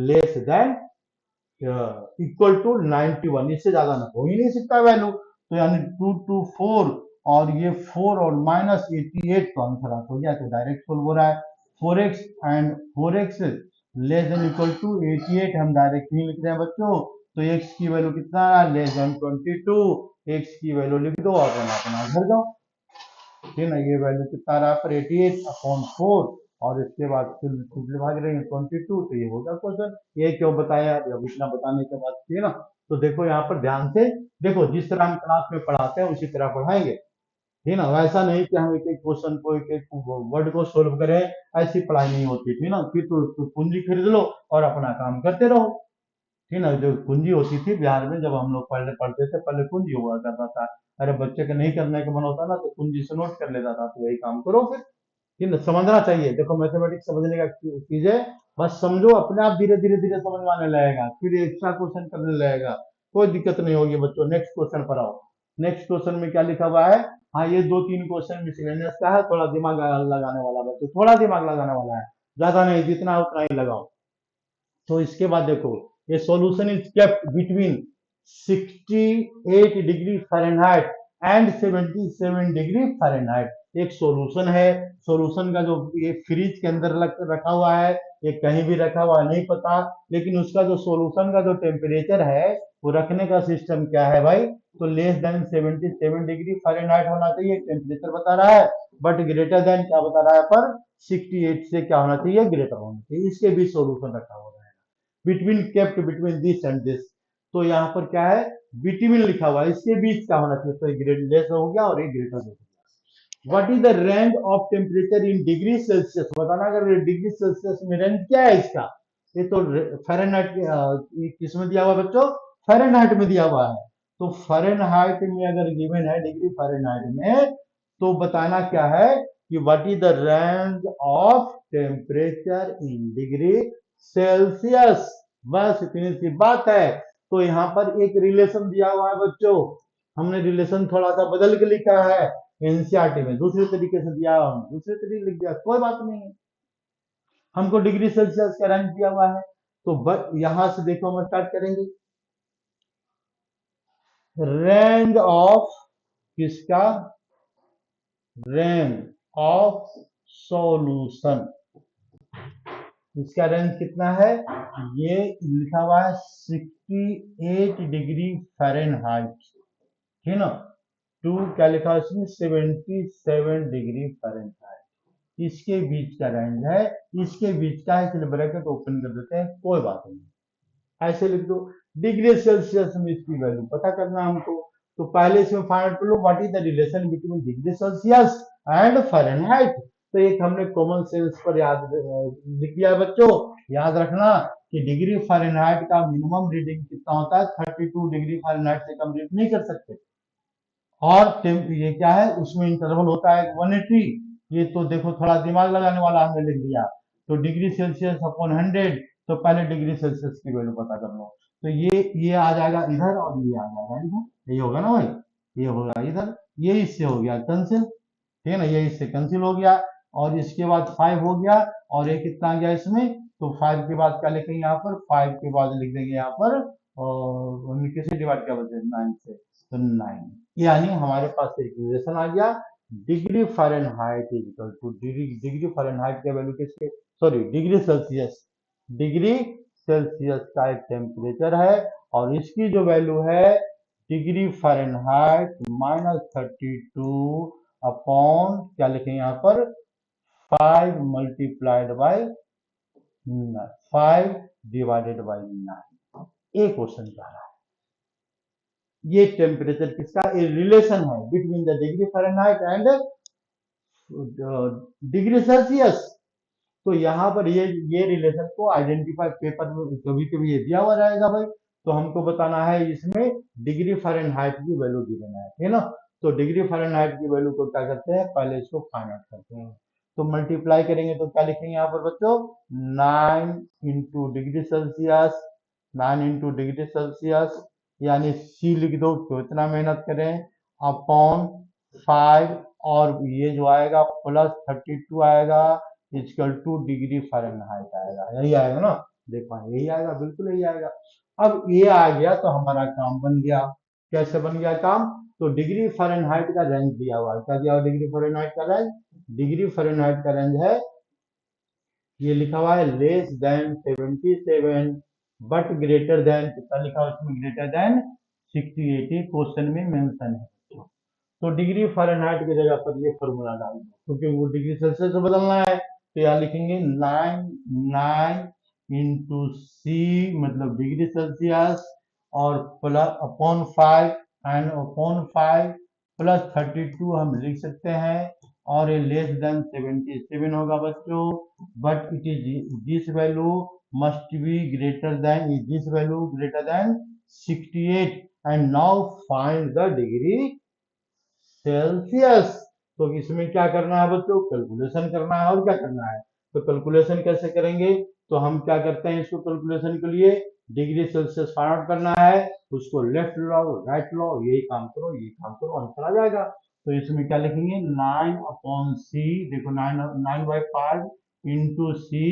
लेस देन इक्वल टू 91, इससे ज्यादा ना हो ही नहीं सकता वैल्यू, तो यानी 2 2 4 और ये 4 और माइनस 88 तो आंसर हो गया, तो डायरेक्ट सोल्व हो रहा है 4x and 4x less than equal to 88, हम डायरेक्ट नहीं लिख रहे हैं बच्चों, तो x की वैल्यू कितना है लेस देन 22, x की वैल्यू लिख दो और अपना भर दो, ठीक है ना, ये वैल्यू कितना रहा पर 88 अपॉन 4 और इसके बाद भाग रहे हैं 22, तो ये होगा क्वेश्चन, ये क्यों बताया अब इतना बताने के बाद, ठीक है ना। तो देखो यहाँ पर ध्यान से देखो, जिस तरह हम क्लास में पढ़ाते हैं उसी तरह पढ़ाएंगे, ठीक है ना, वैसा नहीं कि हम एक एक क्वेश्चन को एक एक वर्ड को सोल्व करें, ऐसी पढ़ाई नहीं होती, ठीक है ना, फिर तो पूंजी खरीद लो और अपना काम करते रहो, ठीक है ना, जो पूंजी होती थी बिहार में जब हम लोग पहले पढ़ते थे, पहले पूंजी हुआ करता था, अरे बच्चे का नहीं करने का मन होता ना तो पूंजी से नोट कर लेता था, तो वही काम करो फिर, ठीक है, समझना चाहिए, देखो मैथमेटिक्स समझने का चीज है, बस समझो अपने आप धीरे धीरे धीरे समझ में आने लगेगा, फिर एक्स्ट्रा क्वेश्चन करने लगेगा, कोई दिक्कत नहीं होगी बच्चों। नेक्स्ट क्वेश्चन पर आओ, नेक्स्ट क्वेश्चन में क्या लिखा हुआ है, हाँ ये 2 3 क्वेश्चन मिसलेनियस का है, थोड़ा दिमाग लगाने वाला बच्चों, थोड़ा दिमाग लगाने वाला है, ज्यादा नहीं, जितना उतना ही लगाओ। तो इसके बाद देखो, ये solution is kept between 68 degree Fahrenheit and 77 degree Fahrenheit, एक सॉल्यूशन है, सॉल्यूशन का जो ये फ्रिज के अंदर रखा हुआ है, ये कहीं भी रखा हुआ नहीं पता, लेकिन उसका जो सॉल्यूशन का जो टेम्परेचर है वो रखने का सिस्टम क्या है भाई, तो लेस देन 77 डिग्री फ़ारेनहाइट होना चाहिए, टेम्परेचर बता रहा है, बट ग्रेटर देन क्या बता रहा है पर 68 से क्या होना चाहिए ग्रेटर होना चाहिए, इसके भी सॉल्यूशन रखा हुआ है, between kept between this and this, तो यहाँ पर क्या है बिटवीन लिखा हुआ है, इसके बीच का होना चाहिए, तो ये लेस हो गया और ये ग्रेटर हो गया। What is the range of temperature in degree Celsius, बताना अगर डिग्री सेल्सियस में रेंज क्या है इसका। ये तो फ़ारेनहाइट किस में दिया हुआ है बच्चों, फ़ारेनहाइट में दिया हुआ है। तो फ़ारेनहाइट में अगर गिवन है डिग्री फ़ारेनहाइट में, तो बताना क्या है कि what is the range of temperature in degree Celsius, बस इतनी सी बात है। तो यहाँ पर एक रिलेशन दिया हुआ है बच्चों, हमने रिलेशन थोड़ा सा बदल के लिखा है, एनसीईआरटी में दूसरे तरीके से दिया हुआ, दूसरे तरीके लिख दिया, कोई बात नहीं है। हमको डिग्री सेल्सियस का रेंज दिया हुआ है, तो यहां से देखो हम स्टार्ट करेंगे। रेंज ऑफ किसका, रेंज ऑफ सॉल्यूशन, इसका रेंज कितना है, ये लिखा हुआ है 68 डिग्री फ़ारेनहाइट, ठीक है ना। टू क्या लिखा है इसमें, 77 डिग्री फ़ारेनहाइट, इसके बीच का रेंज है, इसके बीच का है, इसलिए ब्रैकेट ओपन कर देते हैं, कोई बात नहीं, ऐसे लिख दो। डिग्री सेल्सियस में इसकी वैल्यू पता करना हमको, तो पहले इसमें फाइंड आउट कर लो what is the relation between degree Celsius and Fahrenheit. तो एक हमने कॉमन सेंस पर याद लिख दिया बच्चों, याद रखना कि डिग्री फ़ारेनहाइट का मिनिमम रीडिंग कितना होता है, 32 डिग्री फ़ारेनहाइट से कम रीड नहीं कर सकते। और ये क्या है, उसमें इंटरवल होता है 180, ये तो देखो थोड़ा दिमाग लगाने वाला हमने लिख दिया। तो डिग्री सेल्सियस अपॉन 100, तो पहले डिग्री सेल्सियस की वैल्यू पता कर लो, तो ये आ जाएगा इधर और ये आ जाएगा इधर, ये होगा ना भाई, ये होगा इधर, ये इससे हो गया कैंसिल, ठीक है ना, ये इससे कैंसिल हो गया, और इसके बाद 5 हो गया, और ये कितना आ गया इसमें, तो 5 के बाद क्या लिखेंगे यहाँ पर, 5 के बाद लिख देंगे यहाँ पर, और किसे डिवाइड किया बचे 9 से, तो 9, यानी हमारे पास एक रिलेशन आ गया, degree Fahrenheit is equal two degree Fahrenheit का वैल्यू किसके, sorry degree Celsius, degree Celsius का एक टेम्परेचर है, और इसकी जो वैल्यू है डिग्री फ़ारेनहाइट -32 अपॉन क्या लिखेंगे यहाँ पर, 5 मल्टीप्लाइड बाई 5 डिवाइडेड बाई 9, एक क्वेश्चन जा रहा है। ये टेम्परेचर किसका, ये रिलेशन है between the degree Fahrenheit and degree Celsius. तो यहाँ पर ये रिलेशन को आइडेंटिफाई पेपर में कभी कभी ये दिया हुआ रहेगा भाई, तो हमको बताना है इसमें डिग्री फ़ारेनहाइट की वैल्यू गिवन है ना। तो डिग्री फ़ारेनहाइट की वैल्यू को क्या करते हैं, पहले इसको फाइंड आउट करते हैं, तो मल्टीप्लाई करेंगे तो क्या लिखेंगे यहाँ पर बच्चों, 9 into degree Celsius, 9 into degree Celsius, यानी सी लिख दो, तो इतना मेहनत करें, अपॉन 5, और ये जो आएगा +32 आएगा, इक्वल टू डिग्री फ़ारेनहाइट आएगा, यही आएगा ना, देखो यही आएगा, बिल्कुल यही आएगा। अब ये आ गया तो हमारा काम बन गया, कैसे बन गया काम, तो डिग्री फ़ारेनहाइट का रेंज दिया हुआ है, क्या दिया हुआ डिग्री फ़ारेनहाइट का रेंज, डिग्री फ़ारेनहाइट का रेंज है, ये लिखा हुआ है less than 77 but greater than, कितना लिखा हुआ है इसमें, ग्रेटर देन 68, क्वेश्चन में मेंशन है। तो डिग्री फ़ारेनहाइट की जगह पर ये फॉर्मूला डाल दो, क्योंकि वो डिग्री सेल्सियस से बदलना है, तो यहाँ लिखेंगे 9 इंटू सी मतलब डिग्री सेल्सियस, और प्लस अपॉन 5 एंड अपॉन 5 +32 हम लिख सकते हैं, और ये लेस देन 77 होगा बच्चों, but it is this value must be greater then, is this value greater than 68, and now find the degree Celsius. तो इसमें क्या करना है बच्चों, कैलकुलेशन करना है, और क्या करना है, तो कैलकुलेशन कैसे करेंगे, तो हम क्या करते हैं इसको कैलकुलेशन के लिए, डिग्री सेल्सियस फाइंड आउट करना है, उसको लेफ्ट लो राइट लो, यही काम करो, यही काम करो, आंसर आ जाएगा। तो इसमें क्या लिखेंगे, 9 अपॉन सी, देखो 9/5 into C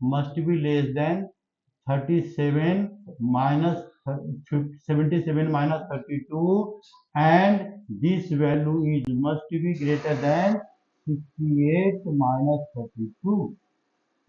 must be less than 37 minus 77 minus 32, and this value is must be greater than 68 minus 32।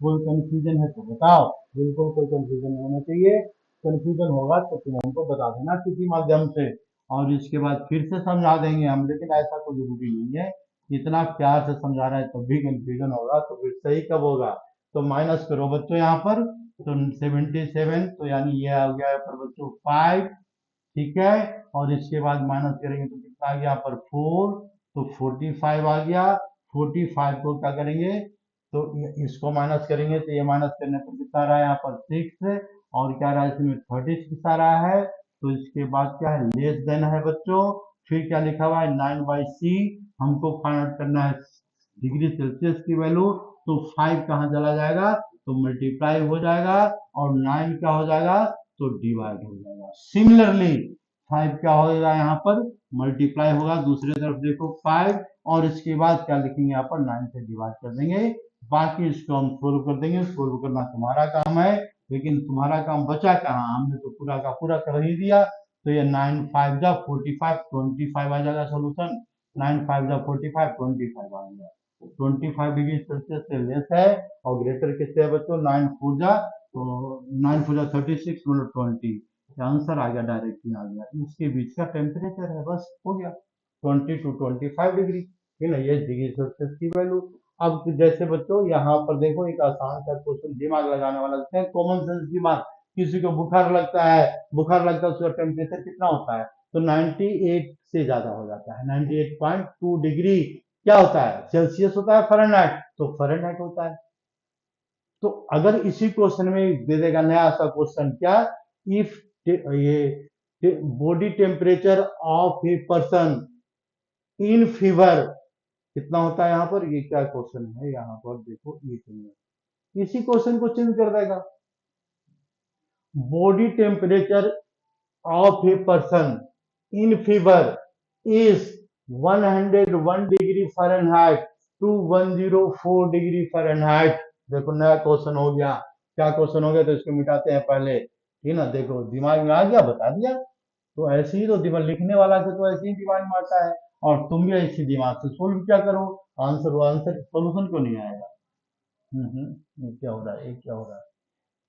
कोई कंफ्यूजन है तो बताओ, बिल्कुल कोई कंफ्यूजन नहीं होना चाहिए, कंफ्यूजन होगा तो तुम हमको बता देना किसी माध्यम से, और इसके बाद फिर से समझा देंगे हम, लेकिन ऐसा कोई जरूरी नहीं है, इतना प्यार से समझा रहा है तब भी कंफ्यूजन होगा, तो फिर सही कब होगा, तो माइनस करो बच्चों यहाँ पर, तो 77, तो यानी ये आ गया पर बच्चों 5 ठीक है, और इसके बाद माइनस करेंगे तो कितना आ गया यहाँ पर 4, तो 45 आ गया। 45 को क्या करेंगे, तो इसको माइनस करेंगे तो ये माइनस करने पर कितना आ रहा है यहाँ पर 6, और क्या रहा है इसमें 36 आ रहा है। तो इसके बाद क्या है, लेस देन है बच्चों, फिर क्या लिखा हुआ है 9/c, हमको फाइंड आउट करना है डिग्री सेल्सियस की वैल्यू। तो 5 कहाँ चला जाएगा, तो मल्टीप्लाई हो जाएगा, और 9 क्या हो जाएगा, तो डिवाइड हो जाएगा। सिमिलरली 5 क्या होगा यहाँ पर, मल्टीप्लाई होगा, दूसरे तरफ देखो 5, और इसके बाद क्या लिखेंगे यहाँ पर 9 से डिवाइड कर देंगे। बाकी इसको हम सोल्व कर देंगे, सोल्व करना तुम्हारा काम है, लेकिन तुम्हारा काम बचा कहाँ, हमने तो पूरा का पूरा कर ही दिया। तो ये 9 5 जा 45, 25 आ जाएगा सोल्यूशन। 9 5 जा 45, 25 आ गया। 25 डिग्री सेल्सियस से लेस है, और ग्रेटर किससे है बच्चों, 9 4 जा, तो 9 4 जा 36 मतलब 20, आंसर आ गया, डायरेक्ट ही आ गया। इसके बीच का टेम्परेचर है, बस हो गया 20 to 25 डिग्री, है ना, ये डिग्री सेल्सियस की वैल्यू। अब जैसे बच्चों यहाँ पर देखो एक आसान सा क्वेश्चन दिमाग लगाने वाला लगता है, कॉमन सेंस दिमाग। किसी को बुखार लगता है, उसका टेम्परेचर कितना होता है, तो 98 से ज्यादा हो जाता है, 98.2 डिग्री क्या होता है, सेल्सियस होता है, फ़ारेनहाइट तो फ़ारेनहाइट होता है। तो अगर इसी क्वेश्चन में दे देगा नया सा क्वेश्चन, क्या, इफ ये body temperature of a person in fever कितना होता है यहाँ पर, ये क्या क्वेश्चन है यहाँ पर देखो, इसी क्वेश्चन को चेंज कर देगा। Body temperature of a person in fever is 101 degree Fahrenheit to 104 degree Fahrenheit. देखो नया क्वेश्चन हो गया, क्या क्वेश्चन हो गया, तो इसको मिटाते हैं पहले, ठीक ना, देखो दिमाग में आ गया, बता दिया। तो ऐसे ही तो दिमाग लिखने वाला से तो ऐसे ही दिमाग में आता है, और तुम भी ऐसी दिमाग से सोल्व क्या करो, आंसर सोल्यूशन क्यों नहीं आएगा। ये क्या हो रहा है, ये क्या हो रहा है,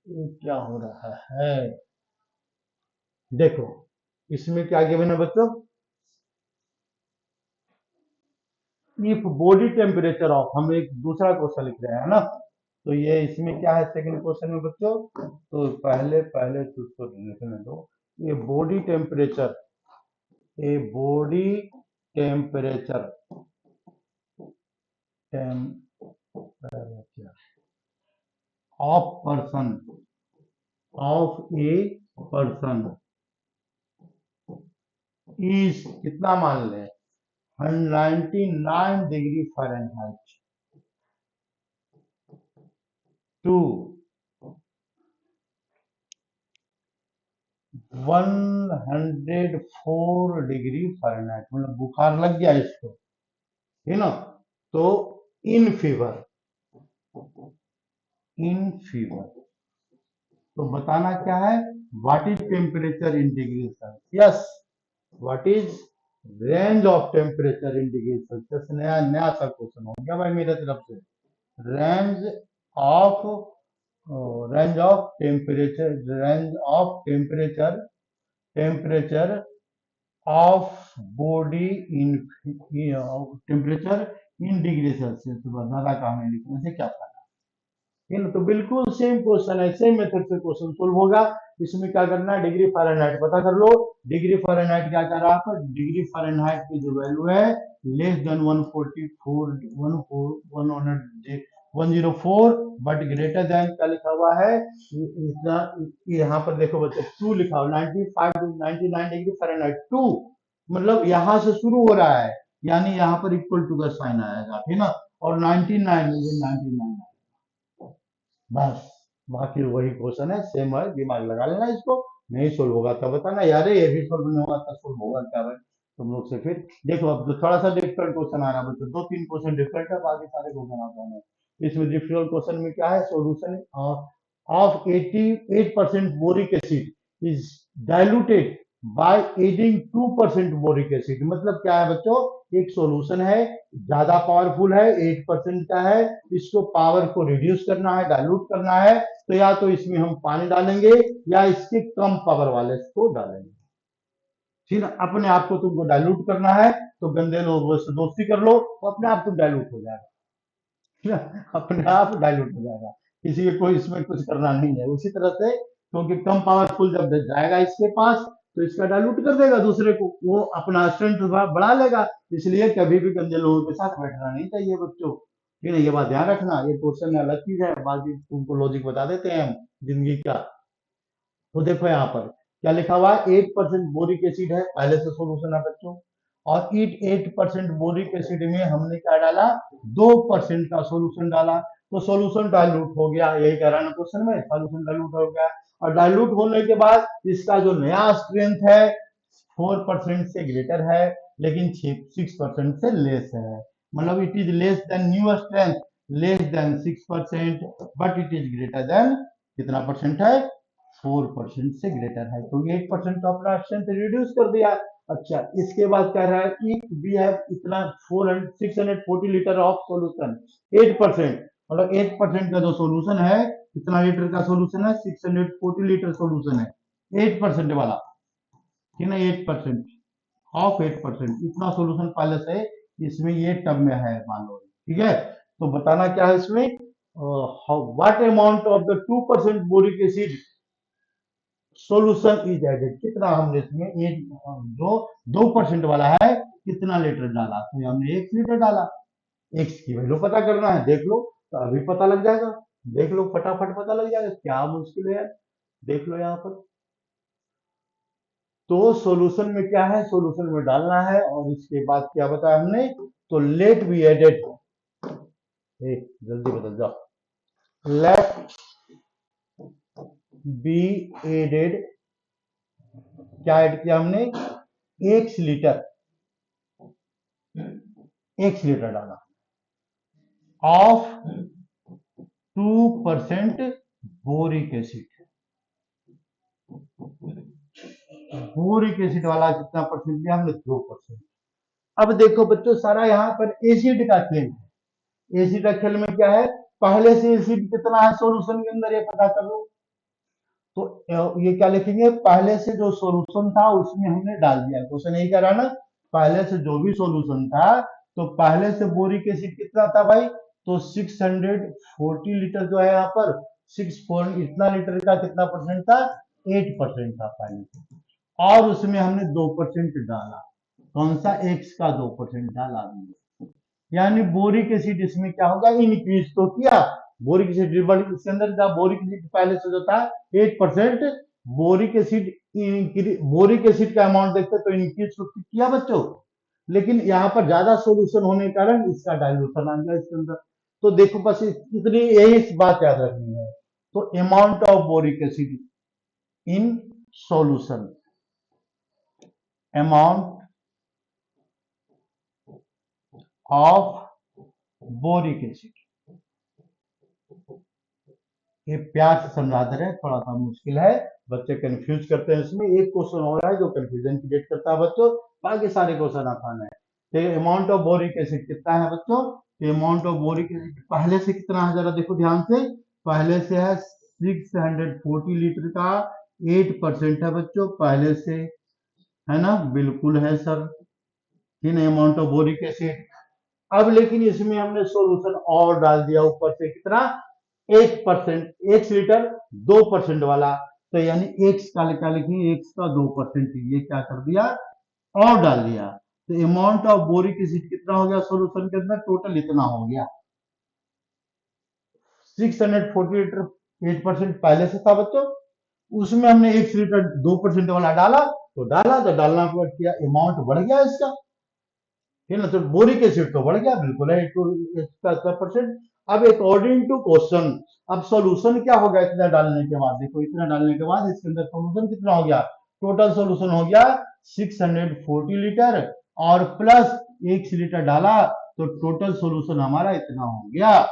ये क्या हो रहा है, देखो इसमें क्या गिवन है बच्चों, इफ बॉडी टेम्परेचर ऑफ, हम एक दूसरा क्वेश्चन लिख रहे हैं ना, तो ये इसमें क्या है सेकंड क्वेश्चन में बच्चों, तो पहले पहले तो उसको लिखने दो, ये body temperature, a body temperature temperature of person, of a person is कितना मान लें, 199 degree Fahrenheit to 104 degree Fahrenheit, मतलब बुखार लग गया इसको, है ना, तो इन फीवर, इन फीवर, तो बताना क्या है, what is temperature in degree Celsius, what is range of temperature in degree Celsius. नया नया सा क्वेश्चन हो गया भाई मेरे तरफ से, range of, range of temperature of body in temperature in degree Celsius, ज्यादा काम है लिखने से क्या फायदा, है ना। तो बिल्कुल सेम क्वेश्चन है, सेम मेथड से क्वेश्चन सोल्व होगा। इसमें क्या करना है, डिग्री फ़ारेनहाइट पता कर लो, डिग्री फ़ारेनहाइट क्या कर रहा है, डिग्री फ़ारेनहाइट की जो वैल्यू है less than 144 104, but greater than क्या लिखा हुआ है, इतना, यहाँ पर देखो बच्चे 2 लिखा हुआ, 95 टू 99 डिग्री फ़ारेनहाइट 2, मतलब यहाँ से शुरू हो रहा है, यानी यहाँ पर इक्वल टू का साइन आएगा, ठीक ना, और 99 99, बस, बाकी वही क्वेश्चन है, सेम है, दिमाग लगा लेना इसको, नहीं सोल्व होगा तब बताना यार, ये भी सोल्व नहीं होगा तब सोल्व होगा क्या भाई, तुम लोग से फिर देखो, अब तो थोड़ा सा डिफिकल्ट क्वेश्चन आ रहा है बच्चों, 2 3 क्वेश्चन डिफिकल्ट है, बाकी सारे क्वेश्चन आसान है। इसमें डिफिकल्ट क्वेश्चन में क्या है, solution of 88% boric acid is diluted by adding 2% boric acid, मतलब क्या है बच्चों, एक सॉल्यूशन है, ज्यादा पावरफुल है, 8% का है, इसको पावर को रिड्यूस करना है, डाइल्यूट करना है, तो या तो इसमें हम पानी डालेंगे, या इसके कम पावर वाले को डालेंगे, ठीक है, अपने आप को तुमको डाइल्यूट करना है, तो गंदे लोगों से दोस्ती कर लो, तो अपने आप तुम डाइल्यूट हो जाएगा, ठीक है, अपने आप डाइल्यूट हो जाएगा, किसी को कोई इसमें कुछ करना नहीं है। उसी तरह से क्योंकि कम पावरफुल जब जाएगा इसके पास, तो इसका डाइल्यूट कर देगा दूसरे को, वो अपना स्ट्रेंथ बढ़ा लेगा। इसलिए कभी भी गंदे लोगों के साथ बैठना नहीं चाहिए बच्चों, ठीक है, ये बात ध्यान रखना। ये क्वेश्चन अलग चीज है, बाकी तुमको लॉजिक बता देते हैं हम जिंदगी का। तो देखो यहाँ पर क्या लिखा हुआ है, 8% बोरिक एसिड है, पहले से सोल्यूशन है बच्चों, और 8% बोरिक एसिड में हमने क्या डाला, 2% का सोल्यूशन डाला, तो सोल्यूशन डाइल्यूट हो गया, यही कह रहा है क्वेश्चन में, सोल्यूशन डाइल्यूट हो गया। और डाइल्यूट होने के बाद इसका जो नया स्ट्रेंथ है 4% से ग्रेटर है, लेकिन 6% से लेस है, मतलब it is less than new strength, less than 6%, but it is greater than कितना परसेंट है, 4% से ग्रेटर है, तो 8% का अपना स्ट्रेंथ रिड्यूस कर दिया। अच्छा, इसके बाद कह रहा है इफ वी हैव इतना 640 लीटर ऑफ सॉल्यूशन, 8%, मतलब 8% का जो सॉल्यूशन है, कितना लीटर का सॉल्यूशन है, 640 लीटर सॉल्यूशन है, 8% वाला, ठीक है ना, 8% ऑफ 8%, इतना सॉल्यूशन पहले से इसमें ये टर्म में है मान लो, ठीक है। तो बताना क्या है इसमें, what amount of the 2% boric acid solution is added, कितना हमने इसमें ये जो 2% वाला है कितना लीटर डाला, तो हमने 1 लीटर डाला। एक्स की वैल्यू पता करना है, देख लो तो अभी पता लग जाएगा, देख लो फटाफट पता लग जाएगा, क्या मुश्किल है यार, देख लो यहाँ पर। तो सॉल्यूशन में क्या है, सॉल्यूशन में डालना है, और इसके बाद क्या बताया हमने, तो लेट बी एडेड, जल्दी बदल जाओ, लेट बी एडेड, क्या ऐड किया हमने, 1 लीटर, 1 लीटर डाला of 2% boric acid, boric acid वाला कितना परसेंट लिया हमने, 2%। अब देखो बच्चों, सारा यहाँ पर एसिड का खेल है, एसिड का खेल में क्या है, पहले से एसिड कितना है सॉल्यूशन के अंदर ये पता कर लो। तो ये क्या लिखेंगे, पहले से जो सॉल्यूशन था उसमें हमने डाल दिया, क्वेश्चन यही कह रहा ना, पहले से जो भी सॉल्यूशन था, तो पहले से बोरिक एसिड कितना था भाई, तो 640 लीटर जो है यहाँ पर 6 इतना लीटर का कितना परसेंट था, 8% था पहले से, और उसमें हमने 2% डाला, कौन सा, एक्स का 2% डाला हमने, यानी बोरिक एसिड इसमें क्या होगा, इंक्रीज तो किया, बोरिक एसिड इसके अंदर का बोरिक एसिड पहले से जो था 8%, बोरिक एसिड, बोरिक एसिड का अमाउंट देखते तो इंक्रीज तो किया बच्चों, लेकिन यहाँ पर ज्यादा सोल्यूशन होने के कारण इसका डाइल्यूशन आ गया इसके अंदर। तो देखो बस इतनी यही बात याद रखनी है, तो amount of boric acid in solution, amount of boric acid, ये प्यार से समझा दे रहे हैं, थोड़ा सा मुश्किल है, बच्चे कंफ्यूज करते हैं इसमें, एक क्वेश्चन हो रहा है जो कंफ्यूजन क्रिएट करता है बच्चों, बाकी सारे क्वेश्चन आसान है। तो अमाउंट ऑफ बोरिक एसिड कितना है बच्चों, तो अमाउंट ऑफ बोरिक एसिड पहले से कितना है जरा देखो ध्यान से, पहले से है 640 लीटर का, 8% है बच्चों पहले से, है ना, बिल्कुल है सर, ठीक है, अमाउंट ऑफ बोरिक एसिड। अब लेकिन इसमें हमने सॉल्यूशन और डाल दिया ऊपर से, कितना, 1%, 1 लीटर 2% वाला, तो यानी एक्स का क्या लिखेंगे, एक्स का 2%, ये क्या कर दिया, और डाल दिया, तो अमाउंट ऑफ बोरिक एसिड कितना हो गया सॉल्यूशन के अंदर, टोटल इतना हो गया 640 लीटर, 8% पहले से था बच्चों, उसमें हमने 1 लीटर 2% वाला डाला, तो डालना के बाद किया, अमाउंट बढ़ गया इसका, ठीक है ना, तो बोरिक एसिड तो बढ़ गया, बिल्कुल है 8%। अब अकॉर्डिंग टू क्वेश्चन, अब सॉल्यूशन क्या होगा इतना डालने के बाद, देखो इतना डालने के बाद इसके अंदर सॉल्यूशन कितना हो गया, टोटल सॉल्यूशन हो गया 640 लीटर, और प्लस 1 लीटर डाला, तो टोटल सॉल्यूशन हमारा इतना हो गया।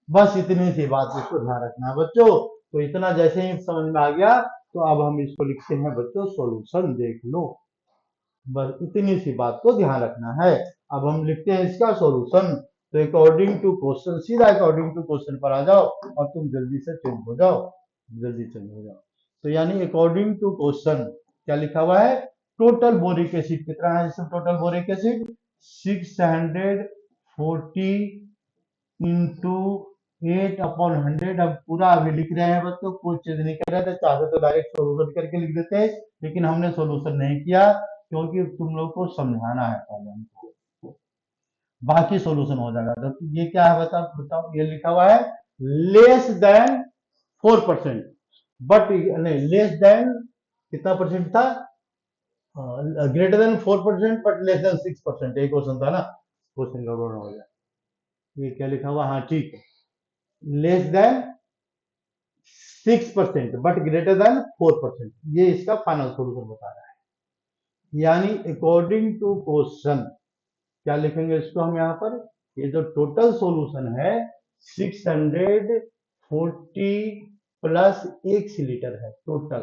बस इतनी सी बात इसको ध्यान रखना है बच्चों, तो इतना जैसे ही समझ में आ गया, तो अब हम इसको लिखते हैं बच्चों, सॉल्यूशन देख लो, बस इतनी सी बात को ध्यान रखना है। अब हम लिखते हैं इसका सॉल्यूशन, तो अकॉर्डिंग टू क्वेश्चन, सीधा अकॉर्डिंग टू क्वेश्चन पर आ जाओ, और तुम जल्दी से चेंज हो जाओ, जल्दी चेंज हो जाओ। तो यानी अकॉर्डिंग टू क्वेश्चन क्या लिखा हुआ है, टोटल बोरिक एसिड कितना है, इसमें टोटल बोरिक एसिड 640 इंटू 8/100। अब पूरा अभी लिख रहे हैं बच्चों, कुछ चीज नहीं कर रहे थे, चाहते तो डायरेक्ट सोल्यूशन करके लिख देते, लेकिन हमने सोल्यूशन नहीं किया क्योंकि तुम लोग को समझाना है पहले हमको, बाकी सोल्यूशन हो जाएगा। तो ये क्या है बताओ बताओ, ये लिखा हुआ है लेस देन 4%, बट नहीं, लेस देन कितना परसेंट था, greater than 4% but less then 6%, एक क्वेश्चन था ना, क्वेश्चन गड़बड़ हो गया। ये क्या लिखा हुआ, हाँ ठीक है, less than 6% but greater than 4%, ये इसका फाइनल सोल्यूशन बता रहा है। यानी अकॉर्डिंग टू क्वेश्चन क्या लिखेंगे इसको हम यहाँ पर, ये जो टोटल सॉल्यूशन है 640 प्लस 1 लीटर है, टोटल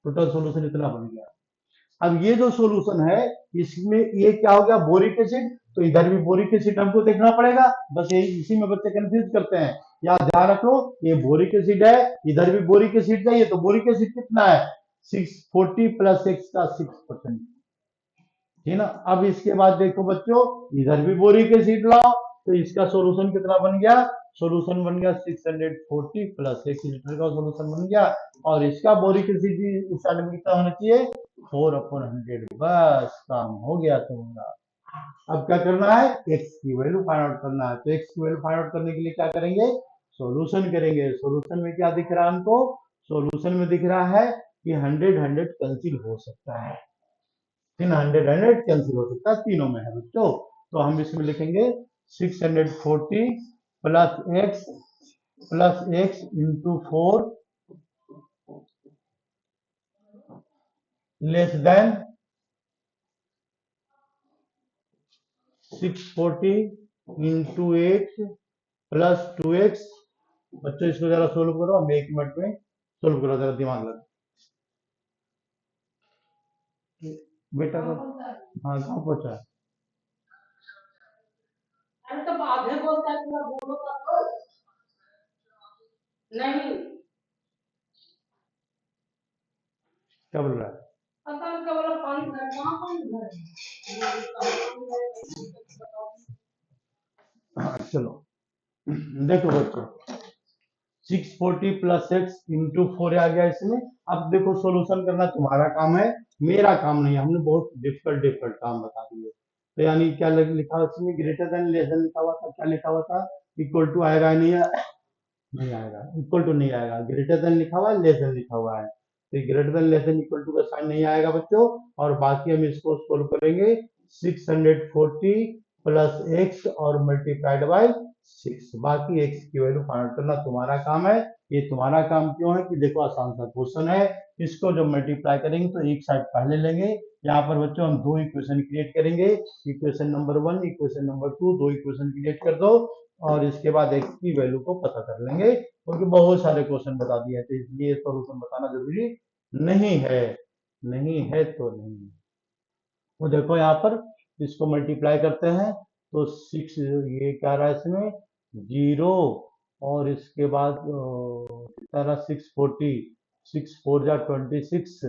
टोटल सॉल्यूशन इतना बन गया। अब ये जो सॉल्यूशन है इसमें ये क्या हो गया, बोरिक एसिड, तो इधर भी बोरिक एसिड हमको देखना पड़ेगा, बस यही इसी में बच्चे कंफ्यूज करते हैं। या ध्यान रखो, ये बोरिक एसिड है, इधर भी बोरिक एसिड चाहिए, तो बोरिक एसिड कितना है, 640 प्लस एक्स का 6%, ठीक ना। अब इसके बाद देखो बच्चों, इधर भी बोरिक एसिड लाओ, तो इसका सॉल्यूशन कितना बन गया, सॉल्यूशन बन गया 640 प्लस 1 लीटर का सॉल्यूशन बन गया, और इसका बोरिक एसिड इस साइड में कितना होना चाहिए, 4/100। बस काम हो गया तुम्हारा। अब क्या करना है, x की वैल्यू फाइंड आउट करना है, तो x की वैल्यू फाइंड आउट करने के लिए क्या करेंगे, सॉल्यूशन करेंगे। सॉल्यूशन में क्या दिख रहा है हमको, सॉल्यूशन में दिख रहा है कि 100 कैंसिल हो सकता है, 100 कैंसिल हो सकता है, तीनों में है बच्चों। तो हम इसमें लिखेंगे 640 plus x into 4 less than 640 into 8 plus 2x। बच्चों इसको जरा सोल्व करो, हम 1 मिनट में सोल्व करो, जरा दिमाग लगा बेटा को। हाँ कहाँ पहुंचा, अरे तो आधे बोलता है पूरा बोलो तो नहीं, क्या बोल रहा है, अपन का बोला पानी भर, कहाँ पानी भर, हाँ, चलो देखो बच्चों, 640 प्लस एक्स इंटू 4 आ गया इसमें। अब देखो सोल्यूशन करना तुम्हारा काम है, मेरा काम नहीं है, हमने बहुत डिफिकल्ट डिफिकल्ट काम बता दिए। तो यानी क्या लिखा हुआ इसमें, ग्रेटर देन लेस देन लिखा हुआ था, क्या लिखा हुआ था, इक्वल टू आएगा नहीं, नहीं आएगा, इक्वल टू नहीं आएगा, ग्रेटर देन लिखा हुआ है, लेस देन लिखा हुआ है, तो greater than less than equal to का साइन नहीं आएगा बच्चों। और बाकी हम इसको सोल्व करेंगे, 640 प्लस एक्स और मल्टीप्लाइड बाई 6, बाकी एक्स की वैल्यू फाइंड आउट करना तुम्हारा काम है। ये तुम्हारा काम क्यों है कि देखो आसान सा क्वेश्चन है, इसको जब मल्टीप्लाई करेंगे तो एक साइड पहले लेंगे, यहाँ पर बच्चों हम दो इक्वेशन क्रिएट करेंगे, इक्वेशन नंबर 1 इक्वेशन नंबर 2, दो इक्वेशन क्रिएट कर दो, और इसके बाद x की वैल्यू को पता कर लेंगे, क्योंकि बहुत सारे क्वेश्चन बता दिए हैं, तो इसलिए सॉल्यूशन बताना जरूरी नहीं है, नहीं है तो नहीं। तो देखो यहाँ पर इसको मल्टीप्लाई करते हैं, तो 6, ये क्या रहा है इसमें 0, और इसके बाद कितना रहा 640, 6 4 जा 26,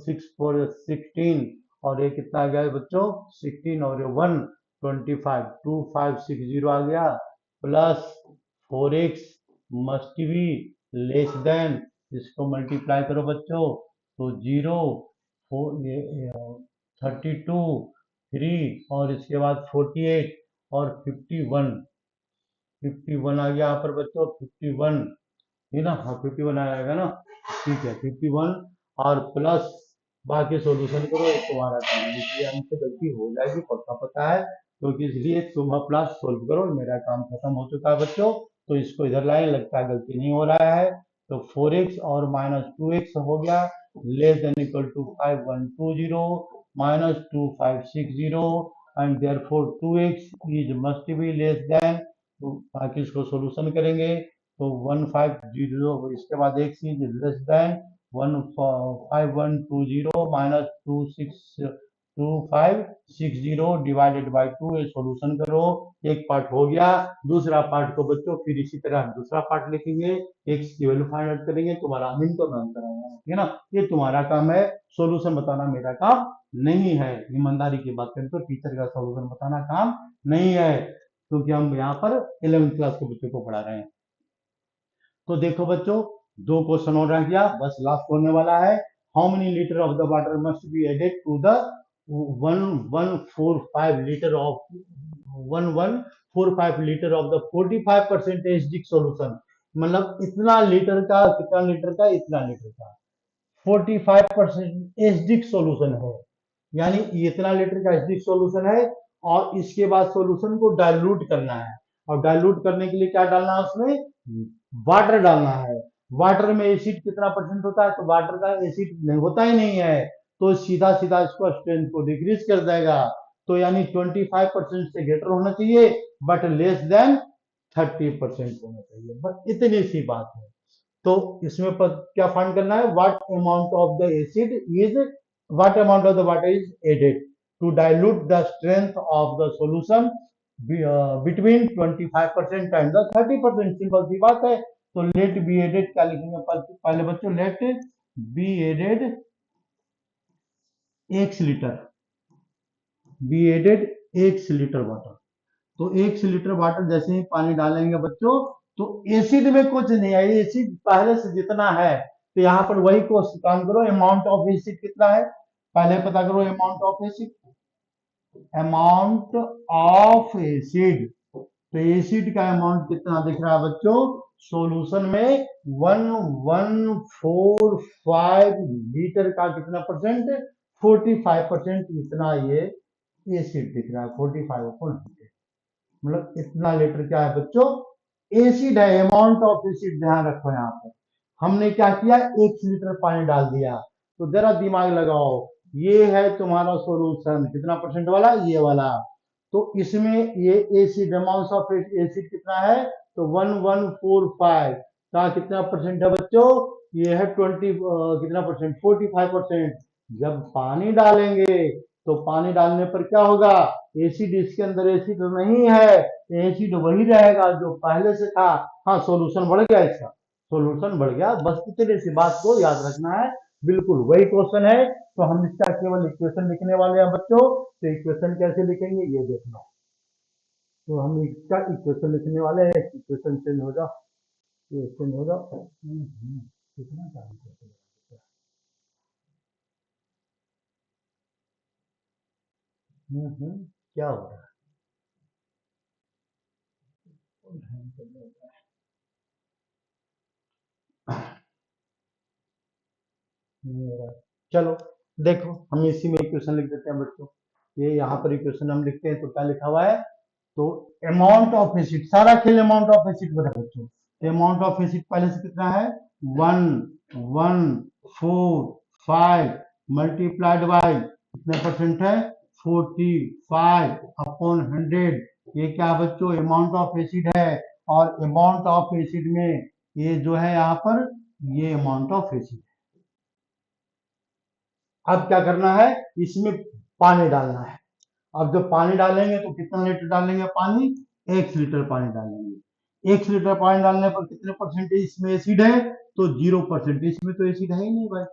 6 4 16, और ये कितना आ गया है बच्चों 16, और ये 1 25, 2560 आ गया, plus 4x must be less then, इसको मल्टीप्लाई करो बच्चों, तो 0 4 ये 32 3, और इसके बाद 48 और 51, 51 आ गया यहाँ पर बच्चों, 51, ठीक ना, हाँ 51 आएगा ना, ठीक है 51, और प्लस बाकी सॉल्यूशन करो, एक तुम्हारा काम है, इसलिए हमसे गलती हो जाएगी पक्का पता है, क्योंकि इसलिए तुम अपना सोल्व करो, मेरा काम खत्म हो चुका है बच्चों। तो इसको इधर लाए, लगता है गलती नहीं हो रहा है, तो 4x और माइनस 2x हो गया, less than equal to 5120 minus 2560, and therefore 2x is must be less than, तो बाकी इसको सॉल्यूशन करेंगे, तो 1500, इसके बाद x is less than 5120 minus 2560 divided by 2, ये सॉल्यूशन करो, एक पार्ट हो गया। दूसरा पार्ट को बच्चों फिर इसी तरह हम दूसरा पार्ट लिखेंगे, x की वैल्यू फाइंड आउट करेंगे, तुम्हारा मिनटों में आंसर आएगा, ठीक है ना, ये तुम्हारा काम है, सॉल्यूशन बताना मेरा काम नहीं है, ईमानदारी की बात करें तो टीचर का सॉल्यूशन बताना काम नहीं है। क्योंकि हम यहाँ पर 11th क्लास के बच्चों को पढ़ा रहे हैं। तो देखो बच्चों, 2 क्वेश्चन और रह गया, बस लास्ट होने वाला है। How many litre of the water must be added to the 1145 litre of 1145 litre of the 45% acidic solution. मतलब इतना लीटर का, कितना लीटर का, इतना लीटर का 45% एसिडिक सॉल्यूशन है, यानी इतना लीटर का एसिडिक सॉल्यूशन है। और इसके बाद सॉल्यूशन को डाइल्यूट करना है, और डाइल्यूट करने के लिए क्या डालना है, उसमें वाटर डालना है। वाटर में एसिड कितना परसेंट होता है, तो वाटर का एसिड नहीं होता ही नहीं है, तो सीधा सीधा इसको स्ट्रेंथ को डिक्रीज कर देगा। तो यानी 25% से ग्रेटर होना चाहिए, बट लेस देन 30% होना चाहिए, बस इतनी सी बात है। तो इसमें पर क्या फाइंड करना है, what amount of the acid is, what amount of the water is added to dilute the strength of the solution between 25% and the 30%। Simple सी बात है। तो लेट बी एडेड क्या लिखेंगे पहले बच्चों, let be added x litre, be added x litre water. तो 1 litre water जैसे ही पानी डालेंगे बच्चों, तो एसिड में कुछ नहीं है, एसिड पहले से जितना है, तो यहाँ पर वही को काम करो, अमाउंट ऑफ एसिड कितना है पहले पता करो, amount of acid, amount of acid. तो एसिड का अमाउंट कितना दिख रहा है बच्चों, सॉल्यूशन में 1145 लीटर का कितना परसेंट, 45% इतना ये एसिड दिख रहा है, 45/100। मतलब इतना लीटर क्या है बच्चों, एसिड है, अमाउंट ऑफ एसिड ध्यान रखो। यहाँ पर हमने क्या किया, 1 लीटर पानी डाल दिया, तो जरा दिमाग लगाओ, ये है तुम्हारा सॉल्यूशन कितना परसेंट वाला, ये वाला। तो इसमें ये एसिड, अमाउंट ऑफ एसिड कितना है, तो 1145 का कितना परसेंट है बच्चों, ये है 20 कितना परसेंट, 45%। जब पानी डालेंगे तो पानी डालने पर क्या होगा, एसिड इसके अंदर एसिड नहीं है, एसिड वही रहेगा जो पहले से था। हाँ, सॉल्यूशन बढ़ गया, इसका सॉल्यूशन बढ़ गया, बस इतने सी बात को याद रखना है। बिल्कुल वही क्वेश्चन है, तो हम इसका केवल इक्वेशन लिखने वाले हैं बच्चों। तो इक्वेशन कैसे लिखेंगे ये देखना। तो हम इसका इक्वेशन लिखने वाले हैं, इक्वेशन चेंज हो जाओ, ये चेंज हो जाओ। कितना टाइम क्या हो रहा है, चलो देखो, हम इसी में इक्वेशन लिख देते हैं बच्चों। ये यहाँ पर इक्वेशन हम लिखते हैं, तो क्या लिखा हुआ है, तो अमाउंट ऑफ एसिड, सारा खेल अमाउंट ऑफ एसिड बता बच्चों। तो अमाउंट ऑफ एसिड पहले से कितना है, 1145 मल्टीप्लाइड बाय कितने परसेंट है, 45/100। ये क्या बच्चों, अमाउंट ऑफ एसिड है, और अमाउंट ऑफ एसिड में ये जो है यहाँ पर, ये अमाउंट ऑफ एसिड। अब क्या करना है, इसमें पानी डालना है। अब जब पानी डालेंगे तो कितना लीटर डालेंगे पानी, 1 लीटर पानी डालेंगे। 1 लीटर पानी डालने पर कितने परसेंटेज इसमें एसिड है, तो 0%। इसमें तो एसिड है ही नहीं भाई,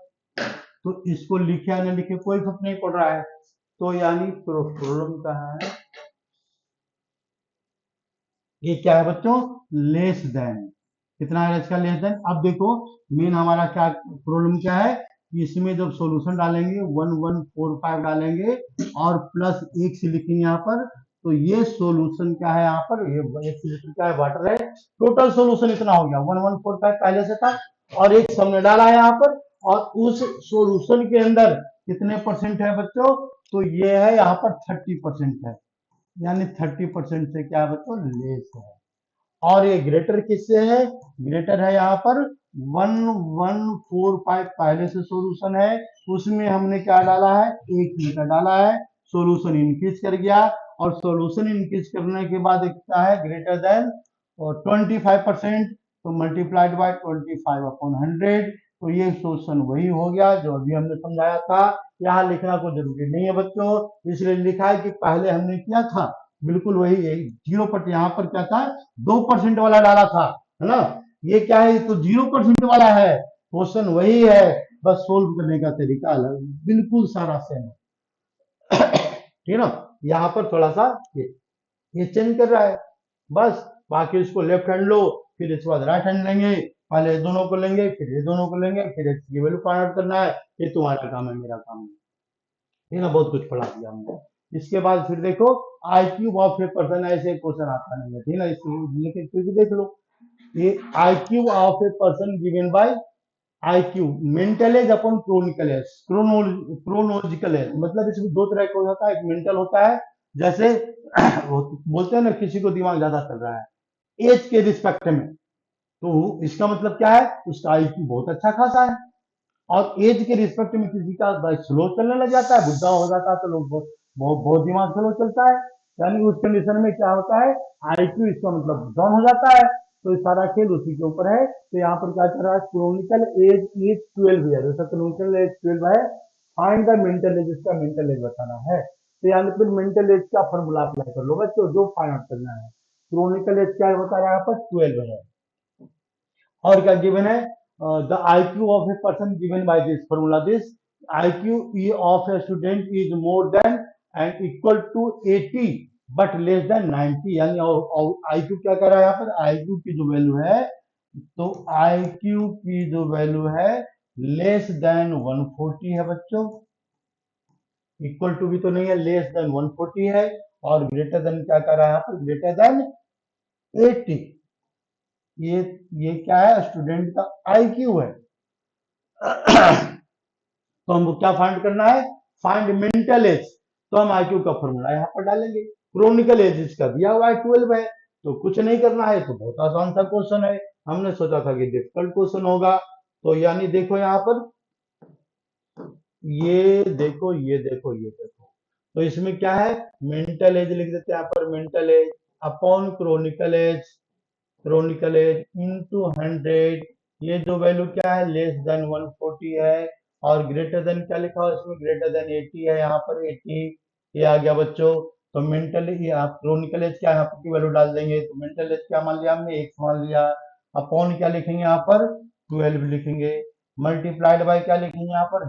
तो इसको लिखे या न लिखे कोई फर्क नहीं पड़ रहा है। तो यानी प्रॉब्लम का है, ये क्या है बच्चों, लेस देन, कितना है इसका लेस देन। अब देखो मेन हमारा क्या प्रॉब्लम क्या है, इसमें जब सॉल्यूशन डालेंगे 1145 डालेंगे और प्लस 1 से लिखेंगे यहाँ पर, तो ये सॉल्यूशन क्या है यहाँ पर, ये 1 लीटर का है वाटर है, टोटल सॉल्यूशन इतना हो गया 1145 पहले से था, और एक हमने डाला है यहाँ पर, और उस सॉल्यूशन के अंदर कितने परसेंट है बच्चों, तो ये है यहाँ पर 30% है, यानी 30% से क्या है बच्चों, लेस है। और ये ग्रेटर किससे है, ग्रेटर है यहाँ पर 1145 पहले से सॉल्यूशन है, उसमें हमने क्या डाला है, 1 लीटर डाला है, सॉल्यूशन इंक्रीज कर गया, और सॉल्यूशन इंक्रीज करने के बाद क्या है, ग्रेटर देन और 25%, तो मल्टीप्लाइड बाय 25/100। तो ये सॉल्यूशन वही हो गया जो अभी हमने समझाया था। यहाँ लिखना कोई जरूरी नहीं है बच्चों, इसलिए लिखा है कि पहले हमने किया था बिल्कुल वही, यही 0%, यहाँ पर क्या था, 2% वाला डाला था, है ना। ये क्या है, तो 0% वाला है, क्वेश्चन वही है, बस सोल्व करने का तरीका अलग, बिल्कुल सारा सेम है, ठीक है ना। यहाँ पर थोड़ा सा ये चेंज कर रहा है, बस बाकी इसको लेफ्ट हैंड लो, फिर इसके बाद राइट हैंड लेंगे, पहले ये दोनों को लेंगे, फिर ये दोनों को लेंगे, फिर x की वैल्यू फाइंड आउट करना है। ये तुम्हारा काम है, मेरा काम है। ये ना बहुत कुछ पढ़ा दिया हमने। इसके बाद फिर देखो आई क्यूब ऑफ ए पर्सन, ऐसे क्वेश्चन आता नहीं है, ठीक है, इसको लेके फिर भी देख लो। ये IQ of a person given by IQ mental age upon chronicle age, chronological age, मतलब इसमें दो तरह का होता है, एक मेंटल होता है, जैसे वो बोलते हैं ना किसी को दिमाग ज्यादा चल रहा है एज के रिस्पेक्ट में, तो इसका मतलब क्या है, उसका आईक्यू बहुत अच्छा खासा है। और एज के रिस्पेक्ट में किसी का स्लो चलने लग जाता है, बुढ़ा हो जाता है, तो लोग बहुत बहुत बहुत दिमाग स्लो चलता है, यानी उस कंडीशन में क्या होता है, आईक्यू इसका मतलब डाउन हो जाता है। तो ये सारा खेल उसी के ऊपर है। तो यहाँ पर क्या कर रहा है, क्रोनिकल एज इज 12 ईयर, जैसा क्रोनिकल एज 12 है, फाइंड द मेंटल एज, इसका मेंटल एज बताना है। तो यहाँ पर मेंटल एज का फॉर्मूला अप्लाई कर लो बच्चों, जो फाइंड आउट करना है। क्रोनिकल एज क्या बता रहा है, यहाँ पर 12 है। और क्या गिवन है, the IQ of a person given by this formula, this IQ of a student is more than and equal to 80 but less than 90, यानी आईक्यू क्या कर रहा है, यहाँ पर आईक्यू की जो वैल्यू है, तो आईक्यू की जो वैल्यू है लेस देन 140 है बच्चों, इक्वल टू भी तो नहीं है, लेस देन 140 है, और ग्रेटर देन क्या कर रहा है यहाँ पर, ग्रेटर देन 80। ये ये क्या है, स्टूडेंट का आईक्यू है। तो हमको क्या फाइंड करना है, फाइंड मेंटल एज, तो हम आईक्यू का फॉर्मूला यहाँ पर डालेंगे। क्रोनिकल एज इसका दिया हुआ है 12 है, तो कुछ नहीं करना है, तो बहुत आसान सा क्वेश्चन है। हमने सोचा था कि डिफिकल्ट क्वेश्चन होगा। तो यानी देखो यहाँ पर, ये देखो ये देखो ये देखो, तो इसमें क्या है, मेंटल एज लिख देते हैं यहाँ पर, mental age upon chronicle age into 100, ये जो वैल्यू क्या है, लेस देन 140 है, और ग्रेटर देन क्या लिखा हुआ है इसमें, ग्रेटर देन 80 है, यहाँ पर 80 ये आ गया बच्चों। तो मेंटल एज, आप क्रोनिकल एज क्या यहाँ पर की वैल्यू डाल देंगे, तो मेंटल एज क्या मान लिया हमने, एक मान लिया, अपॉन क्या लिखेंगे यहाँ पर, 12 लिखेंगे, मल्टीप्लाइड बाय क्या लिखेंगे यहाँ पर,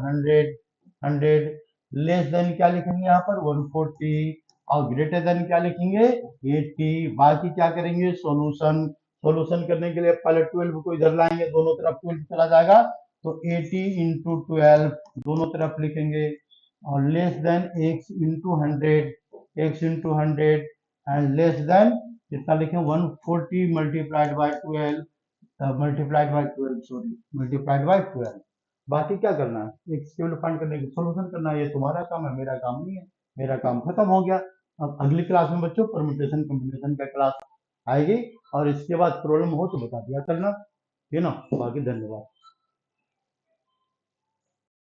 100, लेस देन क्या लिखेंगे यहाँ पर, 140, और ग्रेटर देन क्या लिखेंगे, 80। बाकी क्या करेंगे, सॉल्यूशन, सॉल्यूशन करने के लिए पहले 12 को इधर लाएंगे, दोनों तरफ 12 चला जाएगा, तो 80 इंटू 12 दोनों तरफ लिखेंगे, और less then x into 100 and less than कितना लिखें, 140 मल्टीप्लाइड बाय 12, मल्टीप्लाइड बाय 12। बाकी क्या करना है, एक स्केल फाइंड करने की सॉल्यूशन करना है, ये तुम्हारा काम है, मेरा काम नहीं है। मेरा काम खत्म हो गया। अब अगली क्लास में बच्चों परम्यूटेशन कॉम्बिनेशन का क्लास आएगी, और इसके बाद प्रॉब्लम हो तो बता दिया करना, है ना। बाकी धन्यवाद।